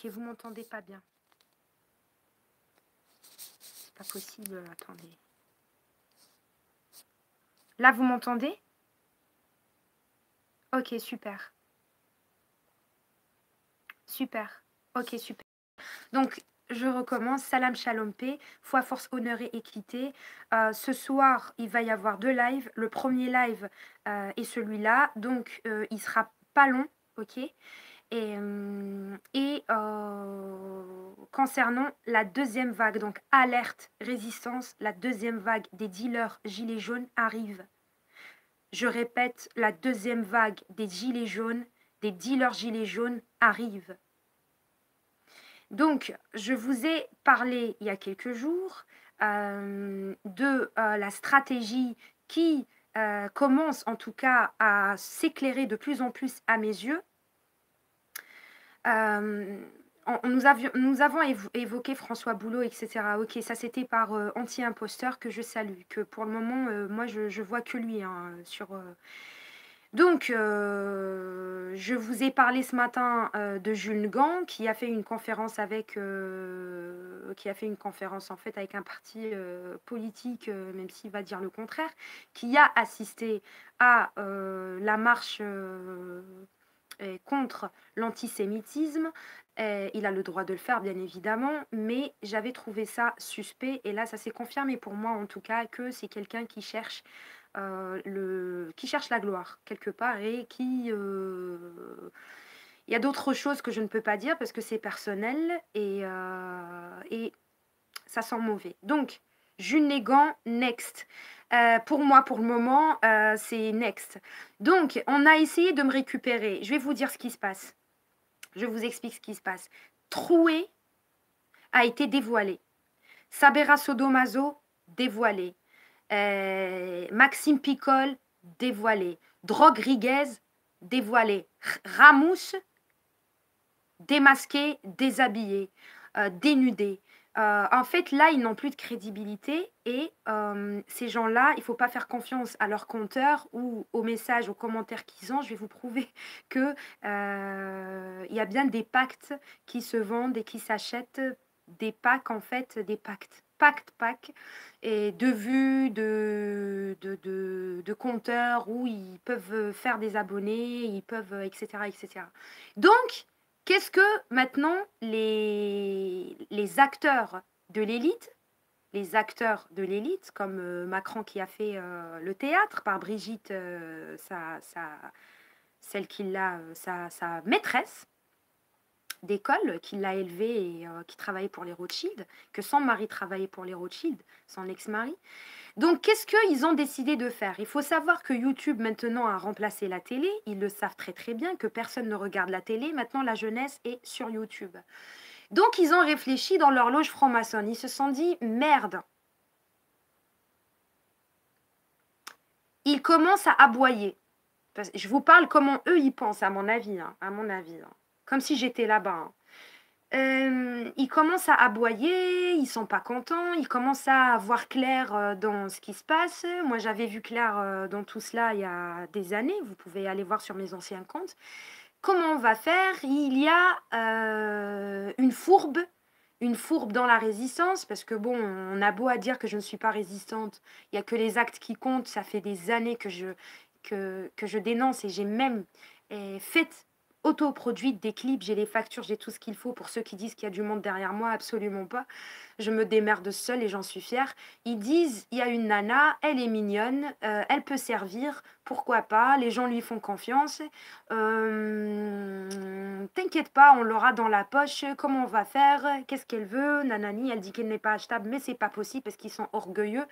Ok, vous m'entendez pas bien. C'est pas possible, attendez. Là, vous m'entendez? Ok, super. Super. Ok, super. Donc, je recommence. Salam, shalom, paix, foi, force, honneur et équité. Ce soir, il va y avoir 2 lives. Le premier live est celui-là. Donc, il sera pas long, ok? Concernant la deuxième vague, donc alerte, résistance, la deuxième vague des dealers gilets jaunes arrive. Je répète, la deuxième vague des gilets jaunes, des dealers gilets jaunes arrive. Donc, je vous ai parlé il y a quelques jours de la stratégie qui commence en tout cas à s'éclairer de plus en plus à mes yeux. Nous avons évoqué François Boulot, etc. Ok, ça c'était par anti-imposteur que je salue, que pour le moment, moi je vois que lui hein, sur. Donc, je vous ai parlé ce matin de Jules Gant qui a fait une conférence en fait avec un parti politique, même s'il va dire le contraire, qui a assisté à la marche contre l'antisémitisme. Il a le droit de le faire, bien évidemment, mais j'avais trouvé ça suspect. Et là, ça s'est confirmé pour moi, en tout cas, que c'est quelqu'un qui cherche qui cherche la gloire quelque part et qui il y a d'autres choses que je ne peux pas dire parce que c'est personnel et ça sent mauvais. Donc, Jules Négant, next. Pour moi, pour le moment, c'est next. Donc, on a essayé de me récupérer. Je vais vous dire ce qui se passe. Je vous explique ce qui se passe. Troué a été dévoilé. Sabera Sodomaso, dévoilé. Maxime Picol, dévoilé. Rodriguez, dévoilé. Ramous, démasqué, déshabillé, dénudé. En fait, là, ils n'ont plus de crédibilité et ces gens-là, il ne faut pas faire confiance à leurs compteurs ou aux messages, aux commentaires qu'ils ont. Je vais vous prouver qu'il y a bien des pactes qui se vendent et qui s'achètent, des packs en fait, des pactes. Pacte, et de vues, de compteurs où ils peuvent faire des abonnés, ils peuvent, etc., etc. Donc, qu'est-ce que maintenant les acteurs de l'élite, comme Macron qui a fait le théâtre par Brigitte, celle qui l'a, sa maîtresse d'école, qui l'a élevée et qui travaillait pour les Rothschild, que son mari travaillait pour les Rothschild, son ex-mari. Donc, qu'est-ce qu'ils ont décidé de faire? Il faut savoir que YouTube, maintenant, a remplacé la télé. Ils le savent très, très bien, que personne ne regarde la télé. Maintenant, la jeunesse est sur YouTube. Donc, ils ont réfléchi dans leur loge franc-maçonne. Ils se sont dit, merde. Ils commencent à aboyer. Je vous parle comment eux, ils pensent, à mon avis. Comme si j'étais là-bas. Ils commencent à aboyer, ils sont pas contents, ils commencent à voir clair dans ce qui se passe. Moi, j'avais vu clair dans tout cela il y a des années. Vous pouvez aller voir sur mes anciens comptes. Comment on va faire? Il y a une fourbe dans la résistance, parce que bon, on a beau à dire que je ne suis pas résistante, il n'y a que les actes qui comptent. Ça fait des années que je dénonce et j'ai même fait autoproduite des clips, j'ai les factures, j'ai tout ce qu'il faut. Pour ceux qui disent qu'il y a du monde derrière moi, absolument pas. Je me démerde seule et j'en suis fière. Ils disent, il y a une nana, elle est mignonne, elle peut servir, pourquoi pas, les gens lui font confiance. T'inquiète pas, on l'aura dans la poche, comment on va faire, qu'est-ce qu'elle veut, nanani, elle dit qu'elle n'est pas achetable, mais c'est pas possible parce qu'ils sont orgueilleux,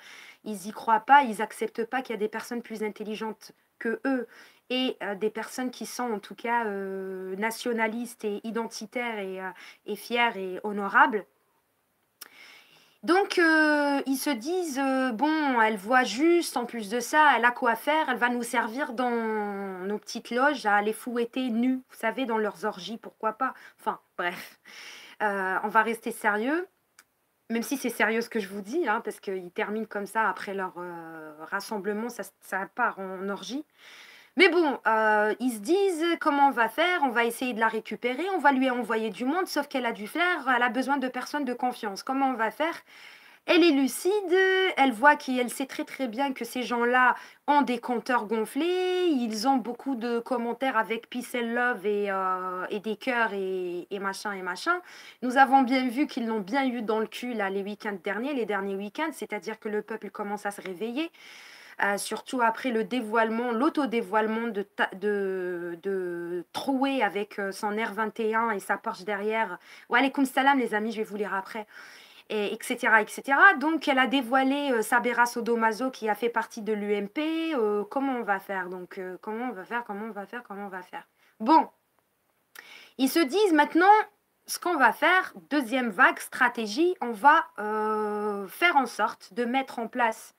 ils y croient pas, ils acceptent pas qu'il y a des personnes plus intelligentes que eux et des personnes qui sont en tout cas nationalistes et identitaires et fières et honorables. Donc, ils se disent, bon, elle voit juste, en plus de ça, elle a quoi faire, elle va nous servir dans nos petites loges à les fouetter nus, vous savez, dans leurs orgies, pourquoi pas. Enfin, bref, on va rester sérieux, même si c'est sérieux ce que je vous dis, hein, parce qu'ils terminent comme ça après leur rassemblement, ça part en orgie. Mais bon, ils se disent: «Comment on va faire? On va essayer de la récupérer, on va lui envoyer du monde», sauf qu'elle a du flair, elle a besoin de personnes de confiance. Comment on va faire? Elle est lucide, elle voit qu'elle sait très, très bien que ces gens-là ont des compteurs gonflés, ils ont beaucoup de commentaires avec peace and love et des cœurs et machin et machin. Nous avons bien vu qu'ils l'ont bien eu dans le cul là les week-ends derniers, les derniers week-ends, c'est-à-dire que le peuple commence à se réveiller. Surtout après le dévoilement, l'autodévoilement de Troué avec son R21 et sa Porsche derrière. Wa alaykoum salam les amis, je vais vous lire après. Et etc., etc. Donc elle a dévoilé Sabera Sodomaso qui a fait partie de l'UMP. Comment on va faire? Donc comment on va faire? Comment on va faire? Comment on va faire? Bon, ils se disent maintenant, ce qu'on va faire, deuxième vague, stratégie, on va faire en sorte de mettre en place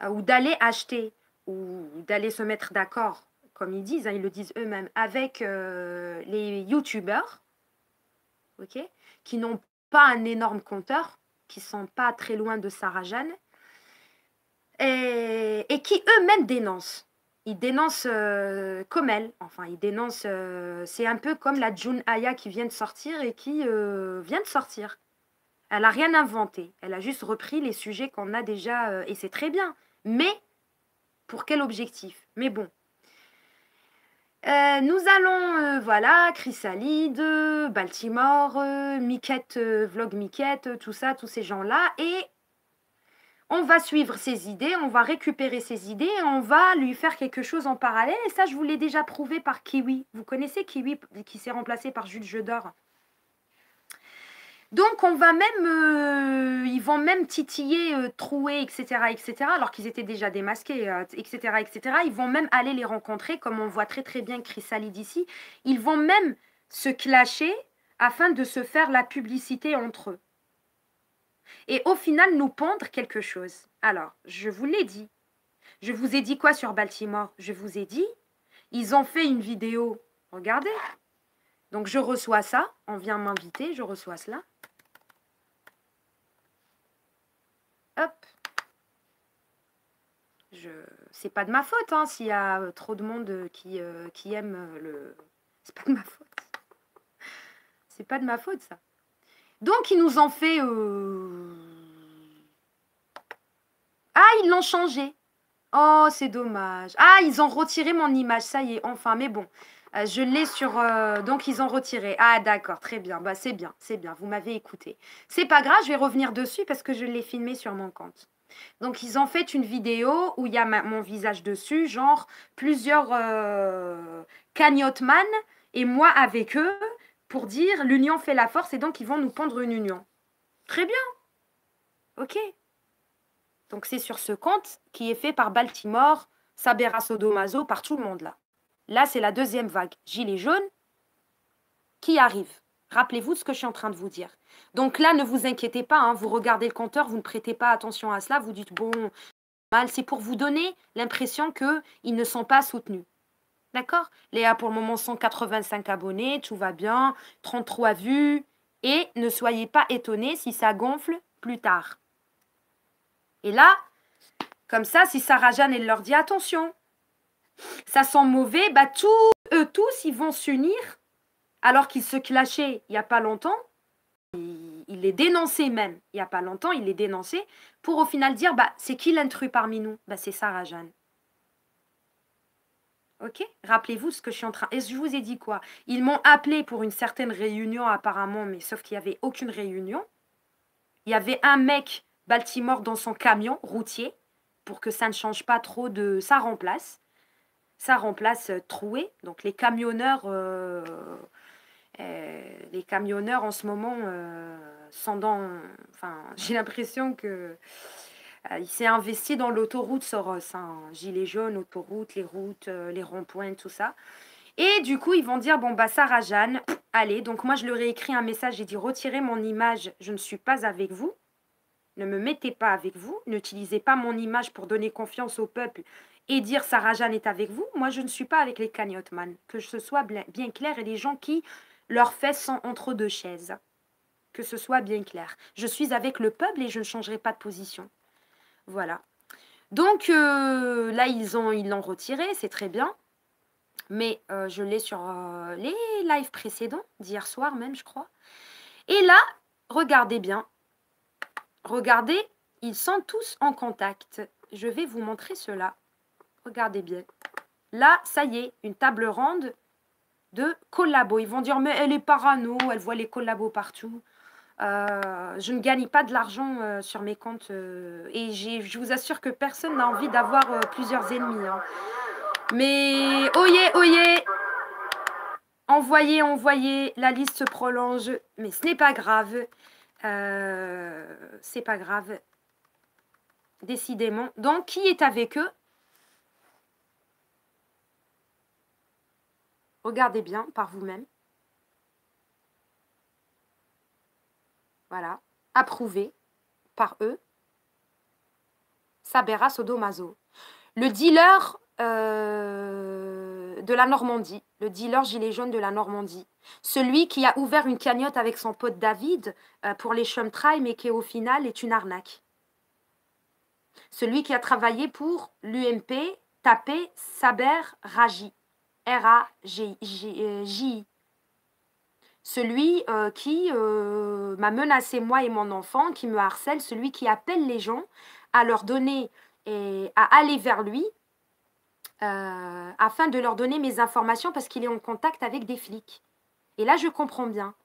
ou d'aller acheter ou d'aller se mettre d'accord, comme ils disent, hein, ils le disent eux-mêmes, avec les youtubeurs, ok, qui n'ont pas un énorme compteur, qui sont pas très loin de Sarah Jeanne, et qui eux-mêmes dénoncent. Ils dénoncent comme elle, enfin ils dénoncent, c'est un peu comme la June Aya qui vient de sortir et qui vient de sortir. Elle n'a rien inventé, elle a juste repris les sujets qu'on a déjà, et c'est très bien. Mais pour quel objectif? Mais bon. Nous allons, voilà, Chrysalide, Baltimore, Miquette, Vlog Miquette, tout ça, tous ces gens-là. Et on va suivre ses idées, on va récupérer ses idées, et on va lui faire quelque chose en parallèle. Et ça, je vous l'ai déjà prouvé par Kiwi. Vous connaissez Kiwi qui s'est remplacé par Jules Jedor? Donc on va même, ils vont même titiller Troué, etc., etc., alors qu'ils étaient déjà démasqués, etc., etc. Ils vont même aller les rencontrer, comme on voit très très bien Chrysalide ici. Ils vont même se clasher afin de se faire la publicité entre eux. Et au final, nous pondre quelque chose. Alors, je vous l'ai dit. Je vous ai dit quoi sur Baltimore? Je vous ai dit, ils ont fait une vidéo. Regardez. Donc je reçois ça, on vient m'inviter, je reçois cela. Hop. C'est pas de ma faute hein, s'il y a trop de monde qui aime le... C'est pas de ma faute. C'est pas de ma faute, ça. Donc, ils nous ont fait... Ah, ils l'ont changé. Oh, c'est dommage. Ah, ils ont retiré mon image, ça y est, enfin. Mais bon, je l'ai sur... donc, ils ont retiré. Ah, d'accord, très bien. Bah, c'est bien, vous m'avez écouté. C'est pas grave, je vais revenir dessus parce que je l'ai filmé sur mon compte. Donc, ils ont fait une vidéo où il y a mon visage dessus, genre plusieurs cagnottman et moi avec eux pour dire l'union fait la force et donc ils vont nous pondre une union. Très bien. Ok. Donc, c'est sur ce compte qui est fait par Baltimore, Sabera Sodomaso, par tout le monde là. Là, c'est la deuxième vague. Gilets jaunes qui arrive. Rappelez-vous de ce que je suis en train de vous dire. Donc là, ne vous inquiétez pas, hein, vous regardez le compteur, vous ne prêtez pas attention à cela, vous dites, bon, mal, c'est pour vous donner l'impression qu'ils ne sont pas soutenus. D'accord? Léa, pour le moment, 185 abonnés, tout va bien, 33 vues, et ne soyez pas étonnés si ça gonfle plus tard. Et là, comme ça, si Sarah Jeanne, elle leur dit, attention, ça sent mauvais, bah eux tous, ils vont s'unir, alors qu'ils se clashaient il n'y a pas longtemps. Il les dénonçait même, il n'y a pas longtemps, il les dénonçait, pour au final dire, bah, c'est qui l'intrus parmi nous? Bah, c'est Sarah Jeanne. Ok? Rappelez-vous ce que je suis en train... Et je vous ai dit quoi? Ils m'ont appelé pour une certaine réunion apparemment, mais sauf qu'il n'y avait aucune réunion. Il y avait un mec Baltimore dans son camion routier, pour que ça ne change pas trop de... Ça remplace Troué. Donc les camionneurs en ce moment sont dans... Enfin, j'ai l'impression que il s'est investi dans l'autoroute Soros, hein. Gilets jaunes, autoroute, les routes, les ronds-points, tout ça. Et du coup, ils vont dire, bon, bah, Sarah Jeanne, allez. Donc moi, je leur ai écrit un message, j'ai dit, retirez mon image, je ne suis pas avec vous. Ne me mettez pas avec vous. N'utilisez pas mon image pour donner confiance au peuple et dire Sarah Jeanne est avec vous. Moi, je ne suis pas avec les cagnottman. Que ce soit bien clair et les gens qui, leurs fesses sont entre deux chaises. Que ce soit bien clair. Je suis avec le peuple et je ne changerai pas de position. Voilà. Donc, là, ils l'ont retiré, c'est très bien. mais je l'ai sur les lives précédents, d'hier soir même, je crois. Et là, regardez bien. Regardez, ils sont tous en contact. Je vais vous montrer cela. Regardez bien. Là, ça y est, une table ronde de collabos. Ils vont dire, mais elle est parano, elle voit les collabos partout. Je ne gagne pas de l'argent sur mes comptes. Et je vous assure que personne n'a envie d'avoir plusieurs ennemis. Hein. Mais, oyez, oyez, envoyez, envoyez, la liste se prolonge. Mais ce n'est pas grave. C'est pas grave. Décidément. Donc, qui est avec eux? Regardez bien par vous-même. Voilà. Approuvé par eux. Sabera Sodomaso. Le dealer de la Normandie. Le dealer gilet jaune de la Normandie. Celui qui a ouvert une cagnotte avec son pote David pour les chemtrails, mais qui au final est une arnaque. Celui qui a travaillé pour l'UMP, tapé Saber Raji. R-A-J-I. Celui qui m'a menacé, moi et mon enfant, qui me harcèle, celui qui appelle les gens à leur donner et à aller vers lui afin de leur donner mes informations parce qu'il est en contact avec des flics. Et là, je comprends bien.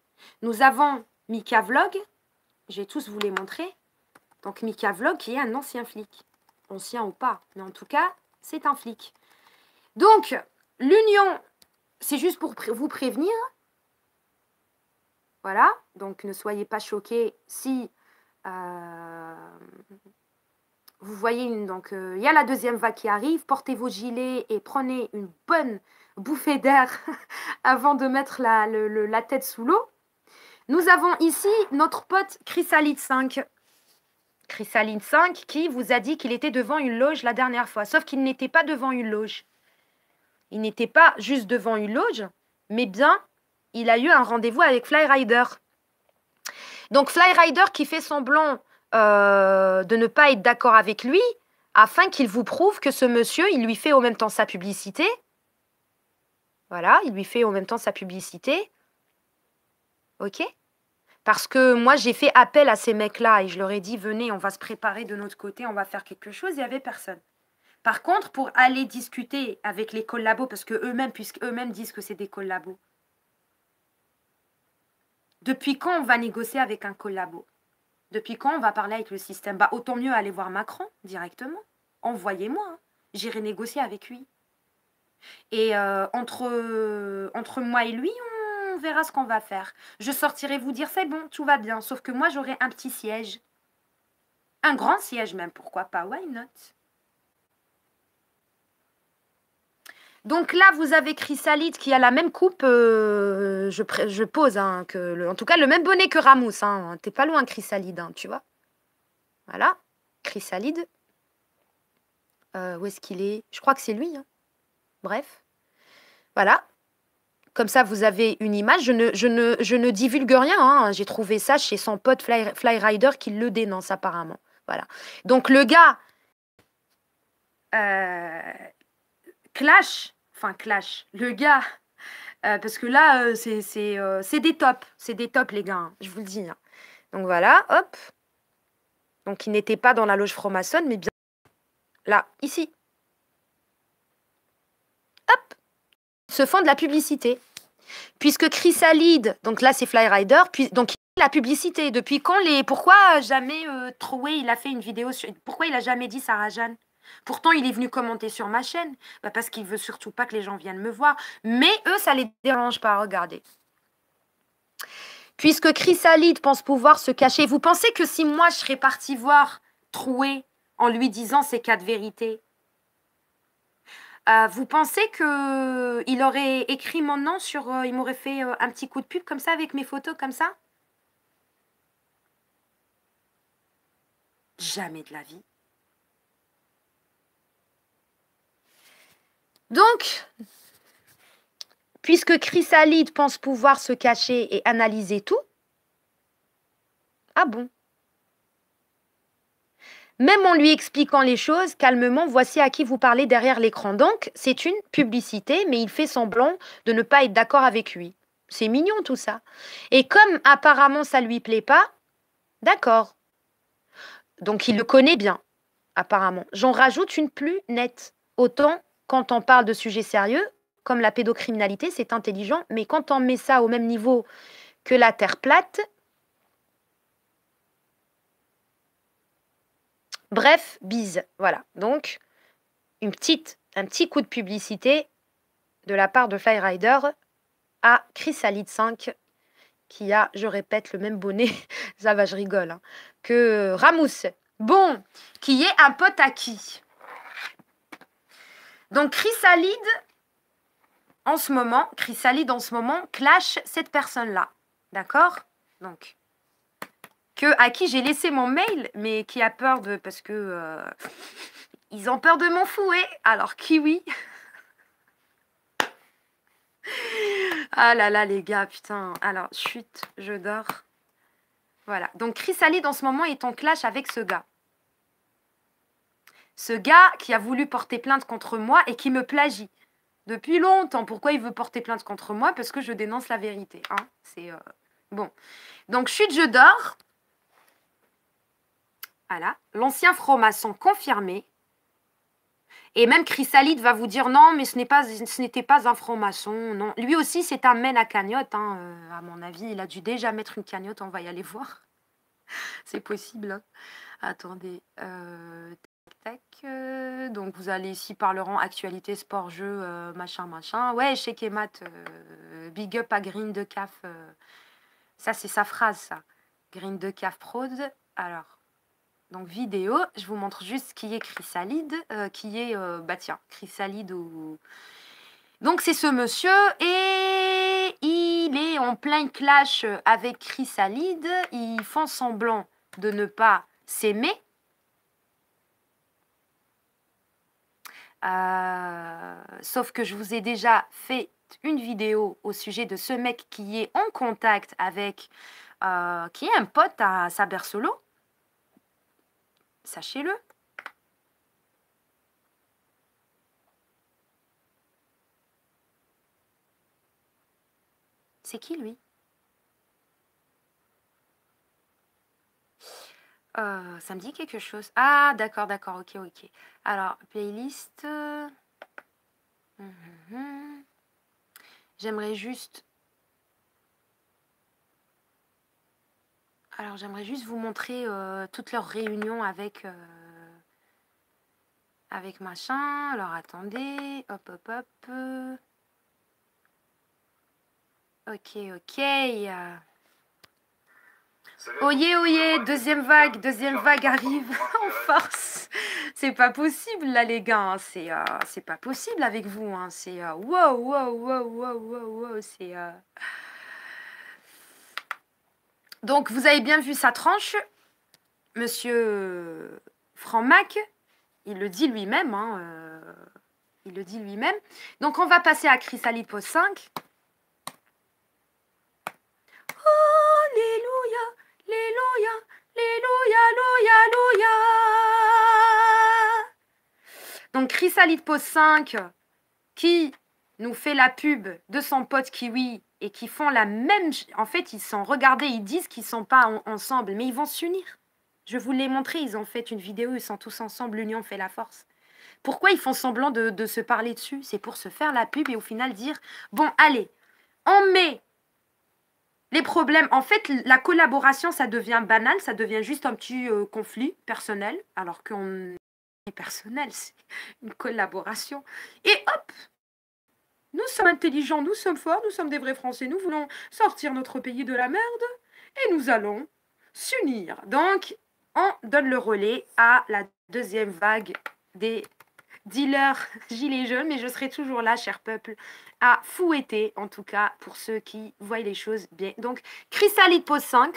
Nous avons Mika Vlog, je vais tous vous les montrer. Donc Mika Vlog qui est un ancien flic. Ancien ou pas, mais en tout cas, c'est un flic. Donc, l'union, c'est juste pour vous prévenir. Voilà, donc ne soyez pas choqués si vous voyez, il y a la deuxième vague qui arrive. Portez vos gilets et prenez une bonne bouffée d'air avant de mettre la tête sous l'eau. Nous avons ici notre pote Chrysalide 5. Chrysalide 5 qui vous a dit qu'il était devant une loge la dernière fois. Sauf qu'il n'était pas devant une loge. Il n'était pas juste devant une loge, mais bien, il a eu un rendez-vous avec Flyrider. Donc Flyrider qui fait semblant de ne pas être d'accord avec lui, afin qu'il vous prouve que ce monsieur, il lui fait en même temps sa publicité. Voilà, il lui fait en même temps sa publicité. Ok? Parce que moi, j'ai fait appel à ces mecs-là et je leur ai dit, venez, on va se préparer de notre côté, on va faire quelque chose. Il n'y avait personne. Par contre, pour aller discuter avec les collabos, parce que eux-mêmes, puisqu'eux-mêmes disent que c'est des collabos, depuis quand on va négocier avec un collabo? Depuis quand on va parler avec le système? Bah, autant mieux aller voir Macron directement. Envoyez-moi. Hein. J'irai négocier avec lui. Et entre moi et lui, on verra ce qu'on va faire. Je sortirai vous dire, c'est bon, tout va bien. Sauf que moi, j'aurai un petit siège. Un grand siège même, pourquoi pas? Why not? Donc là, vous avez Chrysalide qui a la même coupe, je pose, hein, en tout cas le même bonnet que Ramous. Hein. T'es pas loin, Chrysalide, hein, tu vois. Voilà, Chrysalide. Où est-ce qu'il est? Je crois que c'est lui. Hein. Bref. Voilà. Comme ça, vous avez une image. Je ne divulgue rien. Hein. J'ai trouvé ça chez son pote Flyrider qui le dénonce apparemment. Voilà. Donc le gars... Clash, le gars, parce que là, c'est des tops, les gars, hein, je vous le dis. Hein. Donc voilà, hop. Donc il n'était pas dans la loge franc-maçonne, mais bien là, ici. Hop, ils se font de la publicité. Puisque Chrysalide, donc là c'est Flyrider, donc la publicité, depuis quand pourquoi jamais Troué, il a fait une vidéo, pourquoi il a jamais dit Sarah Jeanne? Pourtant, il est venu commenter sur ma chaîne, parce qu'il veut surtout pas que les gens viennent me voir. Mais eux, ça les dérange pas, regardez. Puisque Chrysalide pense pouvoir se cacher, vous pensez que si moi, je serais partie voir Troué en lui disant ces 4 vérités, vous pensez qu'il aurait écrit mon nom sur... il m'aurait fait un petit coup de pub comme ça, avec mes photos comme ça? Jamais de la vie. Donc, puisque Chrysalide pense pouvoir se cacher et analyser tout, ah bon? Même en lui expliquant les choses calmement, voici à qui vous parlez derrière l'écran. Donc, c'est une publicité, mais il fait semblant de ne pas être d'accord avec lui. C'est mignon tout ça. Et comme apparemment ça lui plaît pas, d'accord. Donc, il le connaît bien, apparemment. J'en rajoute une plus nette. Autant, quand on parle de sujets sérieux, comme la pédocriminalité, c'est intelligent, mais quand on met ça au même niveau que la Terre plate, bref, bise. Voilà. Donc, un petit coup de publicité de la part de Flyrider à Chrysalide 5, qui a, je répète, le même bonnet, ça va, je rigole, hein, que Ramous. Bon, qui est un pote à qui? Donc, Chrysalide, en ce moment, clash cette personne-là. D'accord? Donc, à qui j'ai laissé mon mail, mais qui a peur de... Parce que... ils ont peur de mon fouet. Alors, Kiwi... Ah là là, les gars, putain. Alors, chut, je dors. Voilà. Donc, Chrysalide, en ce moment, est en clash avec ce gars. Ce gars qui a voulu porter plainte contre moi et qui me plagie. Depuis longtemps. Pourquoi il veut porter plainte contre moi? Parce que je dénonce la vérité. Hein. C'est... Bon. Donc, chut, je dors. Voilà. L'ancien franc-maçon confirmé. Et même Chrysalide va vous dire non, mais ce n'était pas un franc-maçon. Non. Lui aussi, c'est un mène à cagnotte. Hein. À mon avis, il a dû déjà mettre une cagnotte. On va y aller voir. C'est possible. Hein. Attendez. Tac. Donc, vous allez ici par le rang actualité, sport, jeu, machin, machin. Ouais, chez Kemat, big up à Green de CAF. Ça, c'est sa phrase, ça. Green de CAF Prod. Alors. Donc, vidéo, je vous montre juste qui est Chrysalide, bah tiens, Chrysalide ou... Donc, c'est ce monsieur, et il est en plein clash avec Chrysalide, ils font semblant de ne pas s'aimer. Sauf que je vous ai déjà fait une vidéo au sujet de ce mec qui est en contact avec, qui est un pote à Saber Solo. Sachez-le. C'est qui, lui? Ça me dit quelque chose. Ah, d'accord, ok. Alors, playlist. J'aimerais juste... Alors, j'aimerais juste vous montrer toutes leurs réunions avec machin. Alors, attendez. Hop. Ok. Oyez, deuxième vague arrive en force. C'est pas possible là, les gars. Hein. C'est pas possible avec vous. Hein. C'est wow. C'est donc vous avez bien vu sa tranche, Monsieur Franck-Mac. Il le dit lui-même. Hein, il le dit lui-même. Donc on va passer à Chrysalide Pose 5. Alléluia. Donc, Chrysalide Pose 5, qui nous fait la pub de son pote Kiwi et qui font la même... En fait, ils sont... Regardez, ils disent qu'ils ne sont pas ensemble, mais ils vont s'unir. Je vous l'ai montré, ils ont fait une vidéo, ils sont tous ensemble, l'union fait la force. Pourquoi ils font semblant de se parler dessus? C'est pour se faire la pub et au final dire, bon, allez, on met... Les problèmes, en fait, la collaboration, ça devient banal, ça devient juste un petit conflit personnel, alors qu'on est personnel, c'est une collaboration. Et hop, nous sommes intelligents, nous sommes forts, nous sommes des vrais Français, nous voulons sortir notre pays de la merde et nous allons s'unir. Donc, on donne le relais à la deuxième vague des dealers gilets jaunes, mais je serai toujours là, cher peuple, à fouetter, en tout cas, pour ceux qui voient les choses bien. Donc, Chrysalide Pose 5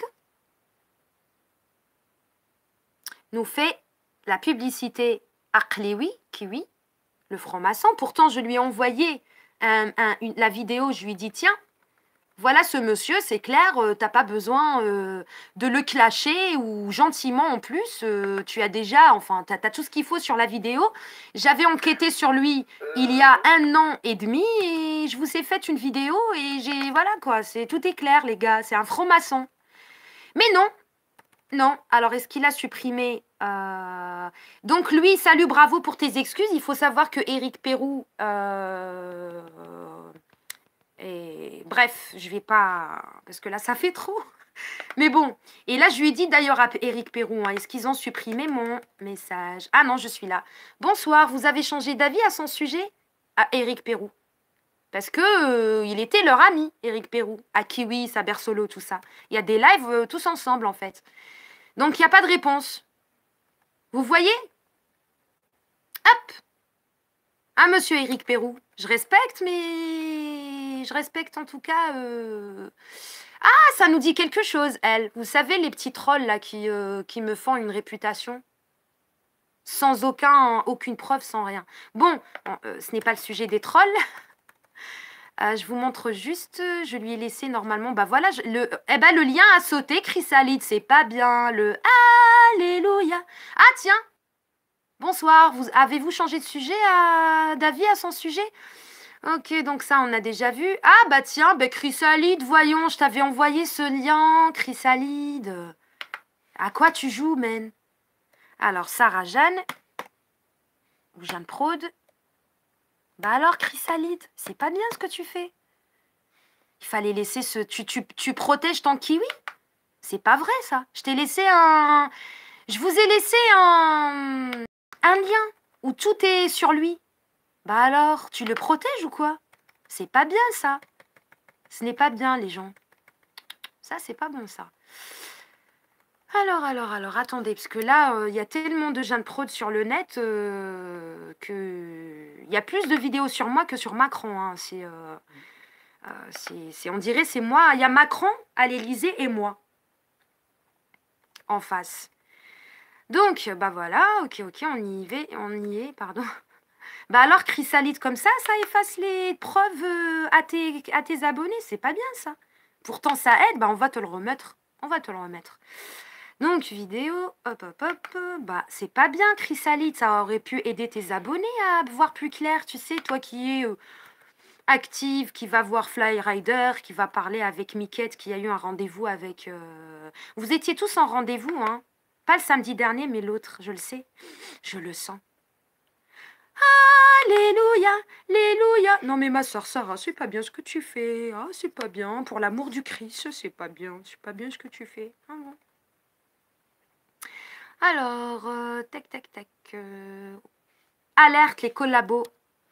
nous fait la publicité à Kiwi, le franc-maçon. Pourtant, je lui ai envoyé la vidéo, je lui ai dit, tiens, Voilà ce monsieur, c'est clair, tu pas besoin, de le clasher ou gentiment en plus, tu as déjà enfin, tu as tout ce qu'il faut sur la vidéo. J'avais enquêté sur lui il y a 1 an et demi et je vous ai fait une vidéo et j'ai voilà quoi, c'est tout est clair les gars, c'est un franc-maçon. Mais non, non. Alors est-ce qu'il a supprimé, donc lui, salut, bravo pour tes excuses. Il faut savoir que Éric Pérou, et bref, je vais pas parce que là, ça fait trop. Mais bon, et là, je lui ai dit d'ailleurs à Éric Pérou, hein, est-ce qu'ils ont supprimé mon message? Ah non, je suis là. Bonsoir, vous avez changé d'avis à son sujet? À Éric Pérou. Parce que il était leur ami, Éric Pérou, à Kiwi, Saber Solo, tout ça. Il y a des lives tous ensemble, en fait. Donc, il n'y a pas de réponse. Vous voyez? Hop! Ah, monsieur Éric Pérou, je respecte, mais je respecte en tout cas. Ah, ça nous dit quelque chose, elle. Vous savez, les petits trolls là qui me font une réputation sans aucune preuve, sans rien. Bon, ce n'est pas le sujet des trolls. Je vous montre juste, je lui ai laissé normalement, bah voilà, le lien a sauté, Chrysalide, c'est pas bien, le Alléluia. Ah tiens, bonsoir, avez-vous changé de sujet, d'avis à son sujet? Ok, donc ça, on a déjà vu. Ah bah tiens, bah Chrysalide, voyons, je t'avais envoyé ce lien, Chrysalide. À quoi tu joues, men? Alors, Sarah Jeanne, ou Jeanne Praude. Bah alors, Chrysalide, c'est pas bien ce que tu fais. Il fallait laisser ce... Tu protèges ton kiwi? C'est pas vrai, ça. Je t'ai laissé un... Je vous ai laissé un lien où tout est sur lui. Bah alors, tu le protèges ou quoi? C'est pas bien, ça. Ce n'est pas bien, les gens. Ça, c'est pas bon, ça. Alors, attendez, parce que là, il y a tellement de Jeanne Praude sur le net que... Il y a plus de vidéos sur moi que sur Macron. Hein. On dirait, c'est moi. Il y a Macron à l'Élysée et moi en face. Donc, bah voilà, ok, on y est, pardon. Bah alors, Chrysalide comme ça efface les preuves à tes abonnés, c'est pas bien ça. Pourtant, ça aide, bah on va te le remettre. On va te le remettre. Donc, vidéo, hop, bah c'est pas bien, Chrysalide, ça aurait pu aider tes abonnés à voir plus clair, tu sais, toi qui es active, qui va voir Fly Rider, qui va parler avec Miquette, qui a eu un rendez-vous avec... Vous étiez tous en rendez-vous, hein. Pas le samedi dernier, mais l'autre, je le sais. Je le sens. Alléluia, alléluia. Non mais ma soeur Sarah, c'est pas bien ce que tu fais. Ah, c'est pas bien. Pour l'amour du Christ, c'est pas bien. C'est pas bien ce que tu fais. Ah, bon. Alors, tac, tac, tac. Alerte, les collabos.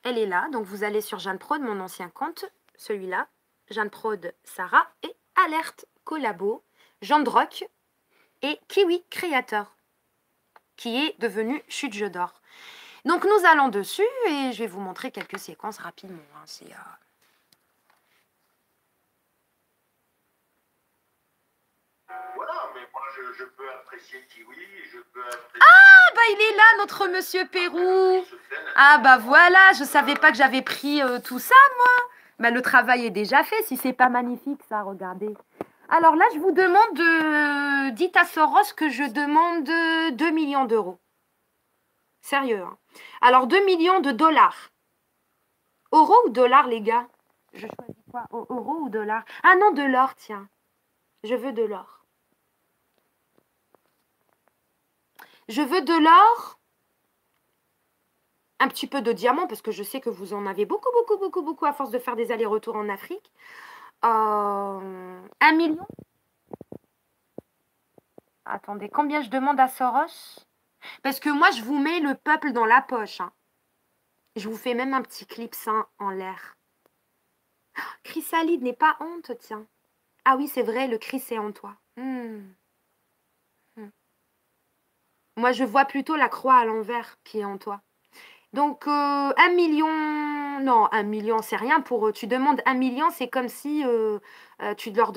Elle est là. Donc vous allez sur Jeanne Praude, mon ancien compte. Celui-là. Jeanne Praude, Sarah. Et alerte, collabo. Jean Droc et Kiwi Créateur. Qui est devenu Chute Jeu d'Or. Donc nous allons dessus et je vais vous montrer quelques séquences rapidement. Hein. Voilà, mais moi je peux apprécier Kiwi, je peux apprécier... Ah bah il est là notre monsieur Pérou. Ah bah voilà, je savais pas que j'avais pris tout ça moi. Bah le travail est déjà fait si c'est pas magnifique ça, regardez. Alors là je vous demande dites à Soros que je demande 2 millions d'euros. Sérieux, hein. Alors 2 millions de dollars. Euros ou dollars, les gars? Je choisis quoi? Euros ou dollars? Ah non, de l'or, tiens. Je veux de l'or. Je veux de l'or. Un petit peu de diamant, parce que je sais que vous en avez beaucoup à force de faire des allers-retours en Afrique. 1 million? Attendez, combien je demande à Soros? Parce que moi, je vous mets le peuple dans la poche. Hein. Je vous fais même un petit clip sain en l'air. Chrysalide n'est pas honte, tiens. Ah oui, c'est vrai, le Chris est en toi. Moi, je vois plutôt la croix à l'envers qui est en toi. Donc, 1 million... Non, 1 million, c'est rien pour eux. Tu demandes 1 million, c'est comme si tu leur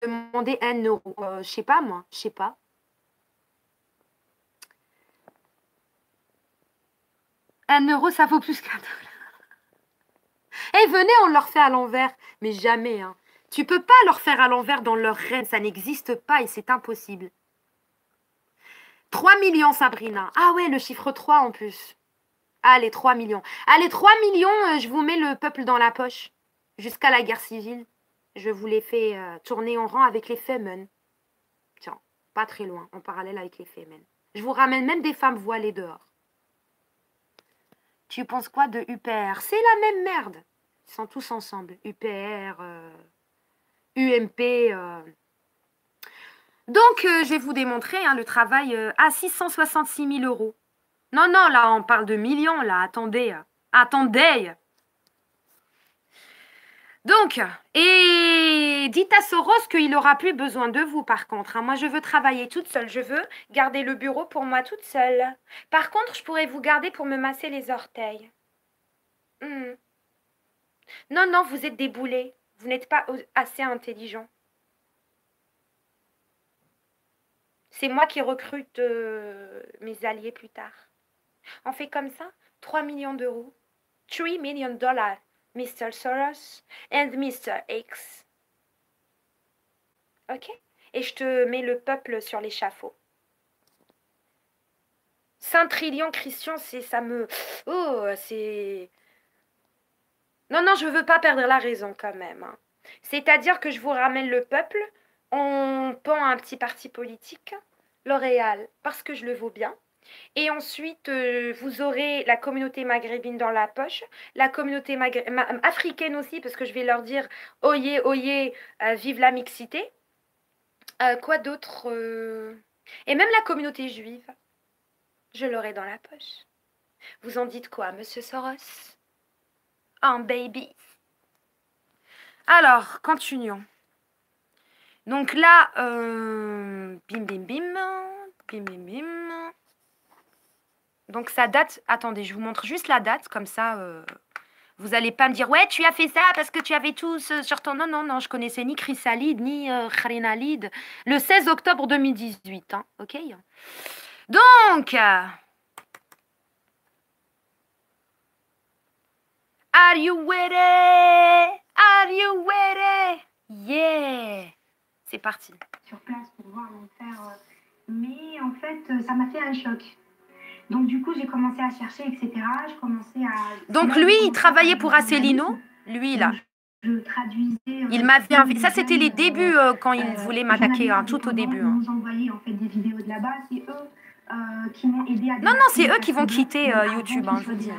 demandais 1 euro. Je sais pas, moi. Je sais pas. Un euro, ça vaut plus qu'un dollar. Eh, venez, on leur fait à l'envers. Mais jamais, hein. Tu peux pas leur faire à l'envers dans leur rêve, ça n'existe pas et c'est impossible. 3 millions, Sabrina. Ah ouais, le chiffre 3 en plus. Allez, 3 millions. Allez, 3 millions, je vous mets le peuple dans la poche. Jusqu'à la guerre civile. Je vous les fais tourner en rang avec les Femen. Tiens, pas très loin, en parallèle avec les Femen. Je vous ramène même des femmes voilées dehors. Tu penses quoi de UPR? C'est la même merde. Ils sont tous ensemble. UPR, UMP. Donc, je vais vous démontrer hein, le travail à 666 000 euros. Non, non, là, on parle de millions, là. Attendez. Attendez. Donc, et dites à Soros qu'il n'aura plus besoin de vous, par contre. Hein. Moi, je veux travailler toute seule. Je veux garder le bureau pour moi toute seule. Par contre, je pourrais vous garder pour me masser les orteils. Non, non, vous êtes des boulets. Vous n'êtes pas assez intelligent. C'est moi qui recrute mes alliés plus tard. On fait comme ça, 3 millions d'euros. 3 million dollars, Mr. Soros and Mr. X. Ok? Et je te mets le peuple sur l'échafaud. 5 trillions, Christian, ça me... Oh, c'est... Non, non, je veux pas perdre la raison quand même. Hein. C'est-à-dire que je vous ramène le peuple, on pend un petit parti politique, L'Oréal, parce que je le vaux bien. Et ensuite, vous aurez la communauté maghrébine dans la poche, la communauté africaine aussi, parce que je vais leur dire « Oyez, oyez, vive la mixité ». Quoi d'autre Et même la communauté juive, je l'aurai dans la poche. Vous en dites quoi, monsieur Soros? Oh, baby. Alors, continuons. Donc là, bim, bim, bim, bim, bim, bim. Donc ça date, attendez, je vous montre juste la date, comme ça, vous n'allez pas me dire, ouais, tu as fait ça parce que tu avais tout sur ton... Non, non, non, je connaissais ni Chrysalide, ni Kharinalide. Le 16 octobre 2018, hein, ok? Donc, are you ready? Are you ready? Yeah! C'est parti. Sur place pour voir l'enfer, mais en fait, ça m'a fait un choc. Donc du coup, j'ai commencé à chercher, etc. Je commençais à... Donc lui, il travaillait pour Asselineau, lui là. Je traduisais... il m'avait invité. Ça, c'était les débuts quand il voulait m'attaquer, hein, tout au début. Hein. Ils nous envoyaient en fait des vidéos de là-bas. C'est eux qui m'ont aidé à... Non, non, c'est eux qui vont quitter YouTube, hein, je vous dis.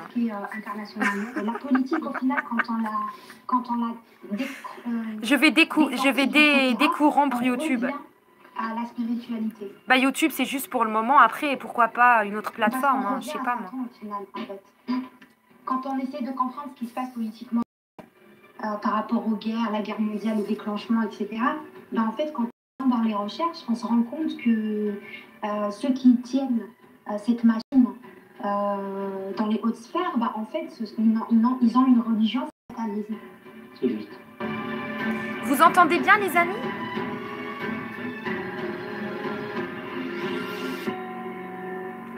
Internationalement. La politique, au final, quand on l'a... Je vais décorrompre YouTube. À la spiritualité. Bah YouTube, c'est juste pour le moment. Après, pourquoi pas une autre plateforme, hein, je sais pas moi. Quand on essaie de comprendre ce qui se passe politiquement par rapport aux guerres, la guerre mondiale, le déclenchement, etc., ben en fait, quand on est dans les recherches, on se rend compte que ceux qui tiennent cette machine dans les hautes sphères, ben en fait, ils ont une religion satanisée. C'est juste. Vous entendez bien, les amis?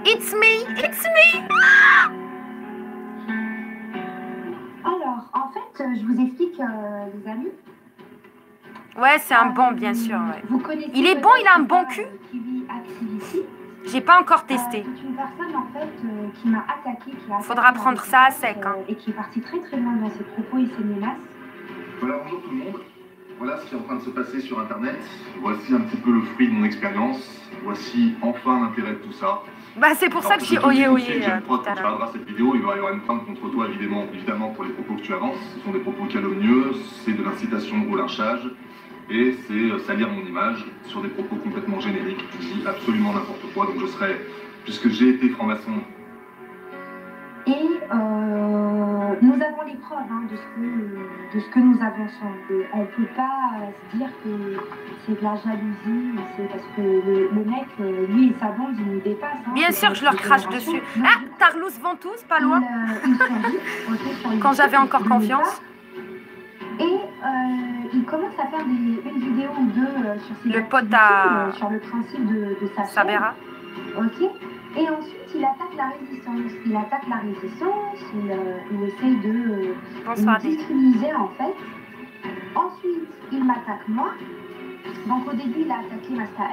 It's me, it's me. Ah! Alors, en fait, je vous explique, les amis. Ouais, c'est un bon, bien sûr. Ouais. Vous connaissez il est bon, il a un bon cul. J'ai pas encore testé. C'est une personne, en fait, qui m'a attaqué. Faudra prendre ça à sec. Hein. Et qui est partie très très loin dans ses propos et ses menaces. Voilà, bonjour tout le monde. Voilà ce qui est en train de se passer sur Internet. Voici un petit peu le fruit de mon expérience. Voici enfin l'intérêt de tout ça. Bah c'est pour ça que j'ai oyé. Quand tu regarderas cette vidéo, il va y avoir une plainte contre toi, évidemment pour les propos que tu avances. Ce sont des propos calomnieux, c'est de l'incitation au lynchage et c'est salir mon image sur des propos complètement génériques. Tu dis absolument n'importe quoi, donc je serai, puisque j'ai été franc-maçon. Et nous avons les preuves hein, de ce que nous avançons. On ne peut pas se dire que c'est de la jalousie, c'est parce que le mec, lui et sa bande, ils nous dépassent. Hein, bien sûr que je leur crache dessus. Ah, Tarlouse Ventouse, pas loin. Quand j'avais encore confiance. Et il commence à faire une vidéo ou deux sur ses le pote à... sur le principe de sa Sabera. Ok. Et ensuite, il attaque la résistance. Il essaye de nous déstabiliser, en fait. Ensuite, il m'attaque moi. Donc au début, il a attaqué Masta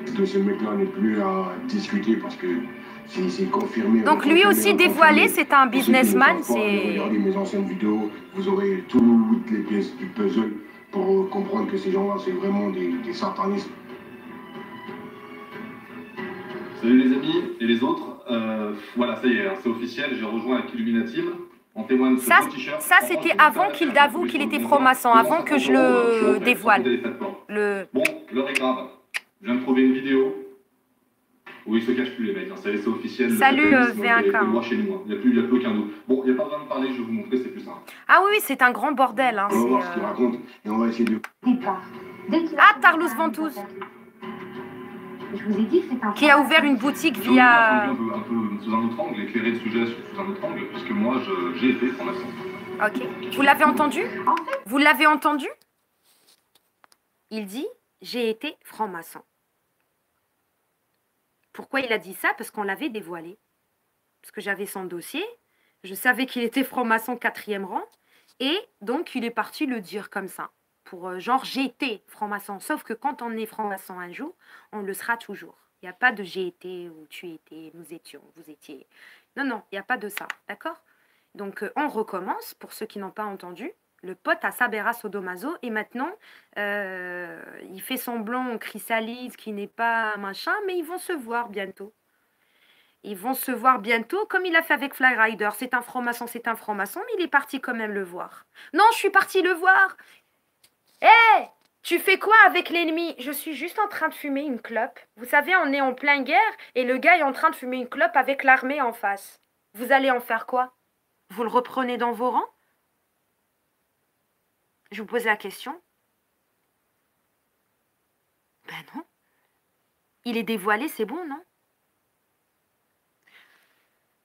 X. De ce mec-là n'est plus à discuter parce que c'est confirmé. Donc lui aussi dévoilé, c'est un businessman. Regardez mes anciennes vidéos, vous aurez toutes les pièces du puzzle pour comprendre que ces gens-là, c'est vraiment des satanistes. Salut les amis et les autres. Voilà, ça y est, hein, c'est officiel, j'ai rejoint avec Illuminative. En témoigne ce beau t-shirt. Ça c'était avant qu'il avoue qu'il était franc-maçon, avant que je le dévoile. Bon, l'heure est grave. Je viens de trouver une vidéo où ils se cachent plus les mecs, hein. Ça y est, c'est officiel. Salut V1K. Il n'y a plus aucun doute. Bon, il n'y a pas besoin de parler, je vais vous montrer, c'est plus simple. Ah oui, c'est un grand bordel. Hein, on va voir ce qu'il raconte et on va essayer de... Ah, Tarlouse Ventouse. Je vous ai dit que c'est un... Qui a ouvert une boutique Je vais via... un peu sous un autre angle, éclairer le sujet sous un autre angle, puisque moi, j'ai été franc-maçon. Ok. Vous l'avez entendu? En fait, Vous l'avez entendu? Il dit, j'ai été franc-maçon. Pourquoi il a dit ça? Parce qu'on l'avait dévoilé. Parce que j'avais son dossier, je savais qu'il était franc-maçon 4e rang, et donc il est parti le dire comme ça. Pour genre, j'ai été franc-maçon. Sauf que quand on est franc-maçon un jour, on le sera toujours. Il n'y a pas de j'ai été ou tu étais, nous étions, vous étiez. Non, non, il n'y a pas de ça. D'accord? Donc, on recommence, pour ceux qui n'ont pas entendu. Le pote a Sabera Sodomaso et maintenant, il fait semblant, on crisallise, qui n'est pas machin, mais ils vont se voir bientôt. Ils vont se voir bientôt, comme il a fait avec Fly Rider. C'est un franc-maçon, mais il est parti quand même le voir. Non, je suis parti le voir. Hé, tu fais quoi avec l'ennemi? Je suis juste en train de fumer une clope. Vous savez, on est en pleine guerre et le gars est en train de fumer une clope avec l'armée en face. Vous allez en faire quoi? Vous le reprenez dans vos rangs? Je vous pose la question. Ben non. Il est dévoilé, c'est bon, non?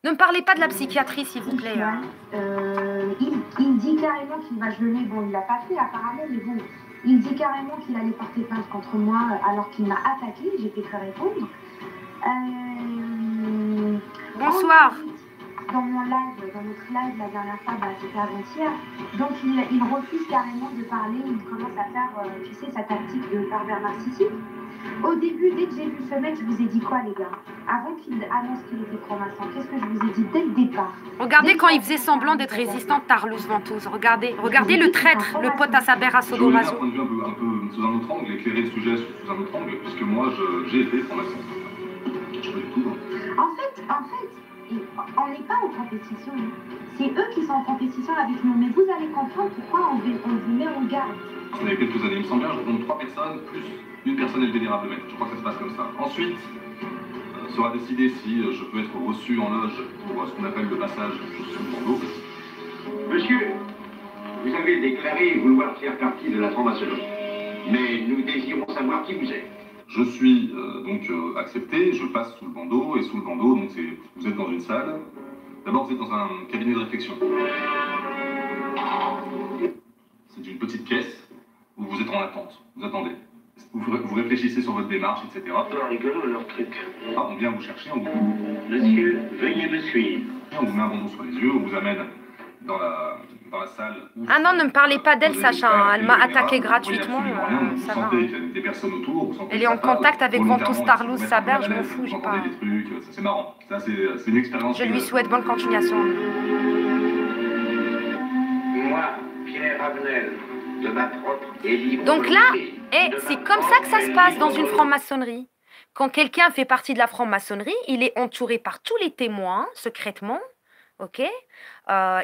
Ne me parlez pas de la psychiatrie, s'il vous plaît. Hein. Il dit carrément qu'il va geler. Bon, il l'a pas fait apparemment, mais bon. Il dit carrément qu'il allait porter plainte contre moi alors qu'il m'a attaqué. J'ai fait que répondre. Bonsoir. Dans mon live, dans notre live la dernière fois, c'était avant-hier. Donc il refuse carrément de parler. Il commence à faire, tu sais, sa tactique de pervers narcissique. Au début, dès que j'ai vu ce mec, je vous ai dit quoi, les gars? Avant qu'il annonce qu'il était franc-maçon, qu'est-ce que je vous ai dit dès le départ? Regardez quand il faisait semblant d'être résistant, Tarlouse Ventouse. Regardez le traître, le pote à Sabera Sodomaso. Je voulais d'un point de vue un peu sous un autre angle, éclairer le sujet sous un autre angle, puisque moi, j'ai été franc-maçon. Je sais pas du tout. En fait, on n'est pas en compétition. C'est eux qui sont en compétition avec nous. Mais vous allez comprendre pourquoi on vous met en garde. Il y a quelques années, il me semble bien, je rencontre 3 personnes, plus une personne est le vénérable maître. Je crois que ça se passe comme ça. Ensuite, sera décidé si je peux être reçu en loge pour ce qu'on appelle le passage sur le bandeau. Monsieur, vous avez déclaré vouloir faire partie de la franc-maçonnerie. Mais nous désirons savoir qui vous êtes. Je suis donc accepté, je passe sous le bandeau, et sous le bandeau, donc vous êtes dans une salle. D'abord, vous êtes dans un cabinet de réflexion. C'est une petite caisse où vous êtes en attente, vous attendez. Vous réfléchissez sur votre démarche, etc. C'est rigolo leur truc. Ah, on vient vous chercher, on vous... Monsieur, veuillez me suivre. On vous met un bandeau sur les yeux, on vous amène dans la salle. Ah non, ne me parlez pas d'elle, Sacha. Hein. Elle m'a attaqué gratuitement. Ça va. Vous sentez des personnes autour. Elle est en contact avec Ventouse, Tarlouse, Saber, je m'en fous. Vous entendez des trucs, c'est marrant. Ça, c'est une expérience. Je lui souhaite bonne continuation. Moi, Pierre Avenel, de ma propre et libre donc là, volonté, c'est comme ça que ça se passe dans une franc-maçonnerie. Quand quelqu'un fait partie de la franc-maçonnerie, il est entouré par tous les témoins, secrètement. Ok,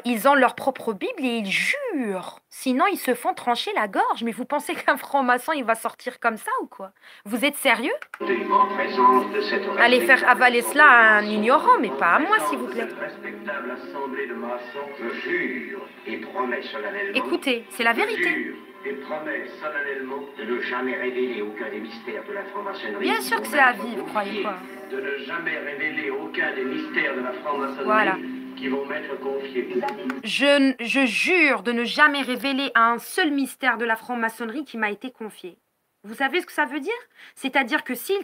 ils ont leur propre Bible et ils jurent. Sinon, ils se font trancher la gorge. Mais vous pensez qu'un franc-maçon, il va sortir comme ça ou quoi? Vous êtes sérieux? en présence de cette Allez faire avaler cela à un ignorant, mais pas à moi, s'il vous plaît. Cette respectable assemblée de maçons, je jure et promets solennellement. Écoutez, c'est la Je vérité. jure et promets solennellement de ne jamais révéler aucun des mystères de la franc-maçonnerie. Bien sûr que c'est à vie, vous croyez quoi? De ne jamais révéler aucun des mystères de la franc-maçonnerie. Voilà. Qui vont m'être confiés. Je jure de ne jamais révéler un seul mystère de la franc-maçonnerie qui m'a été confié. Vous savez ce que ça veut dire? C'est-à-dire que s'il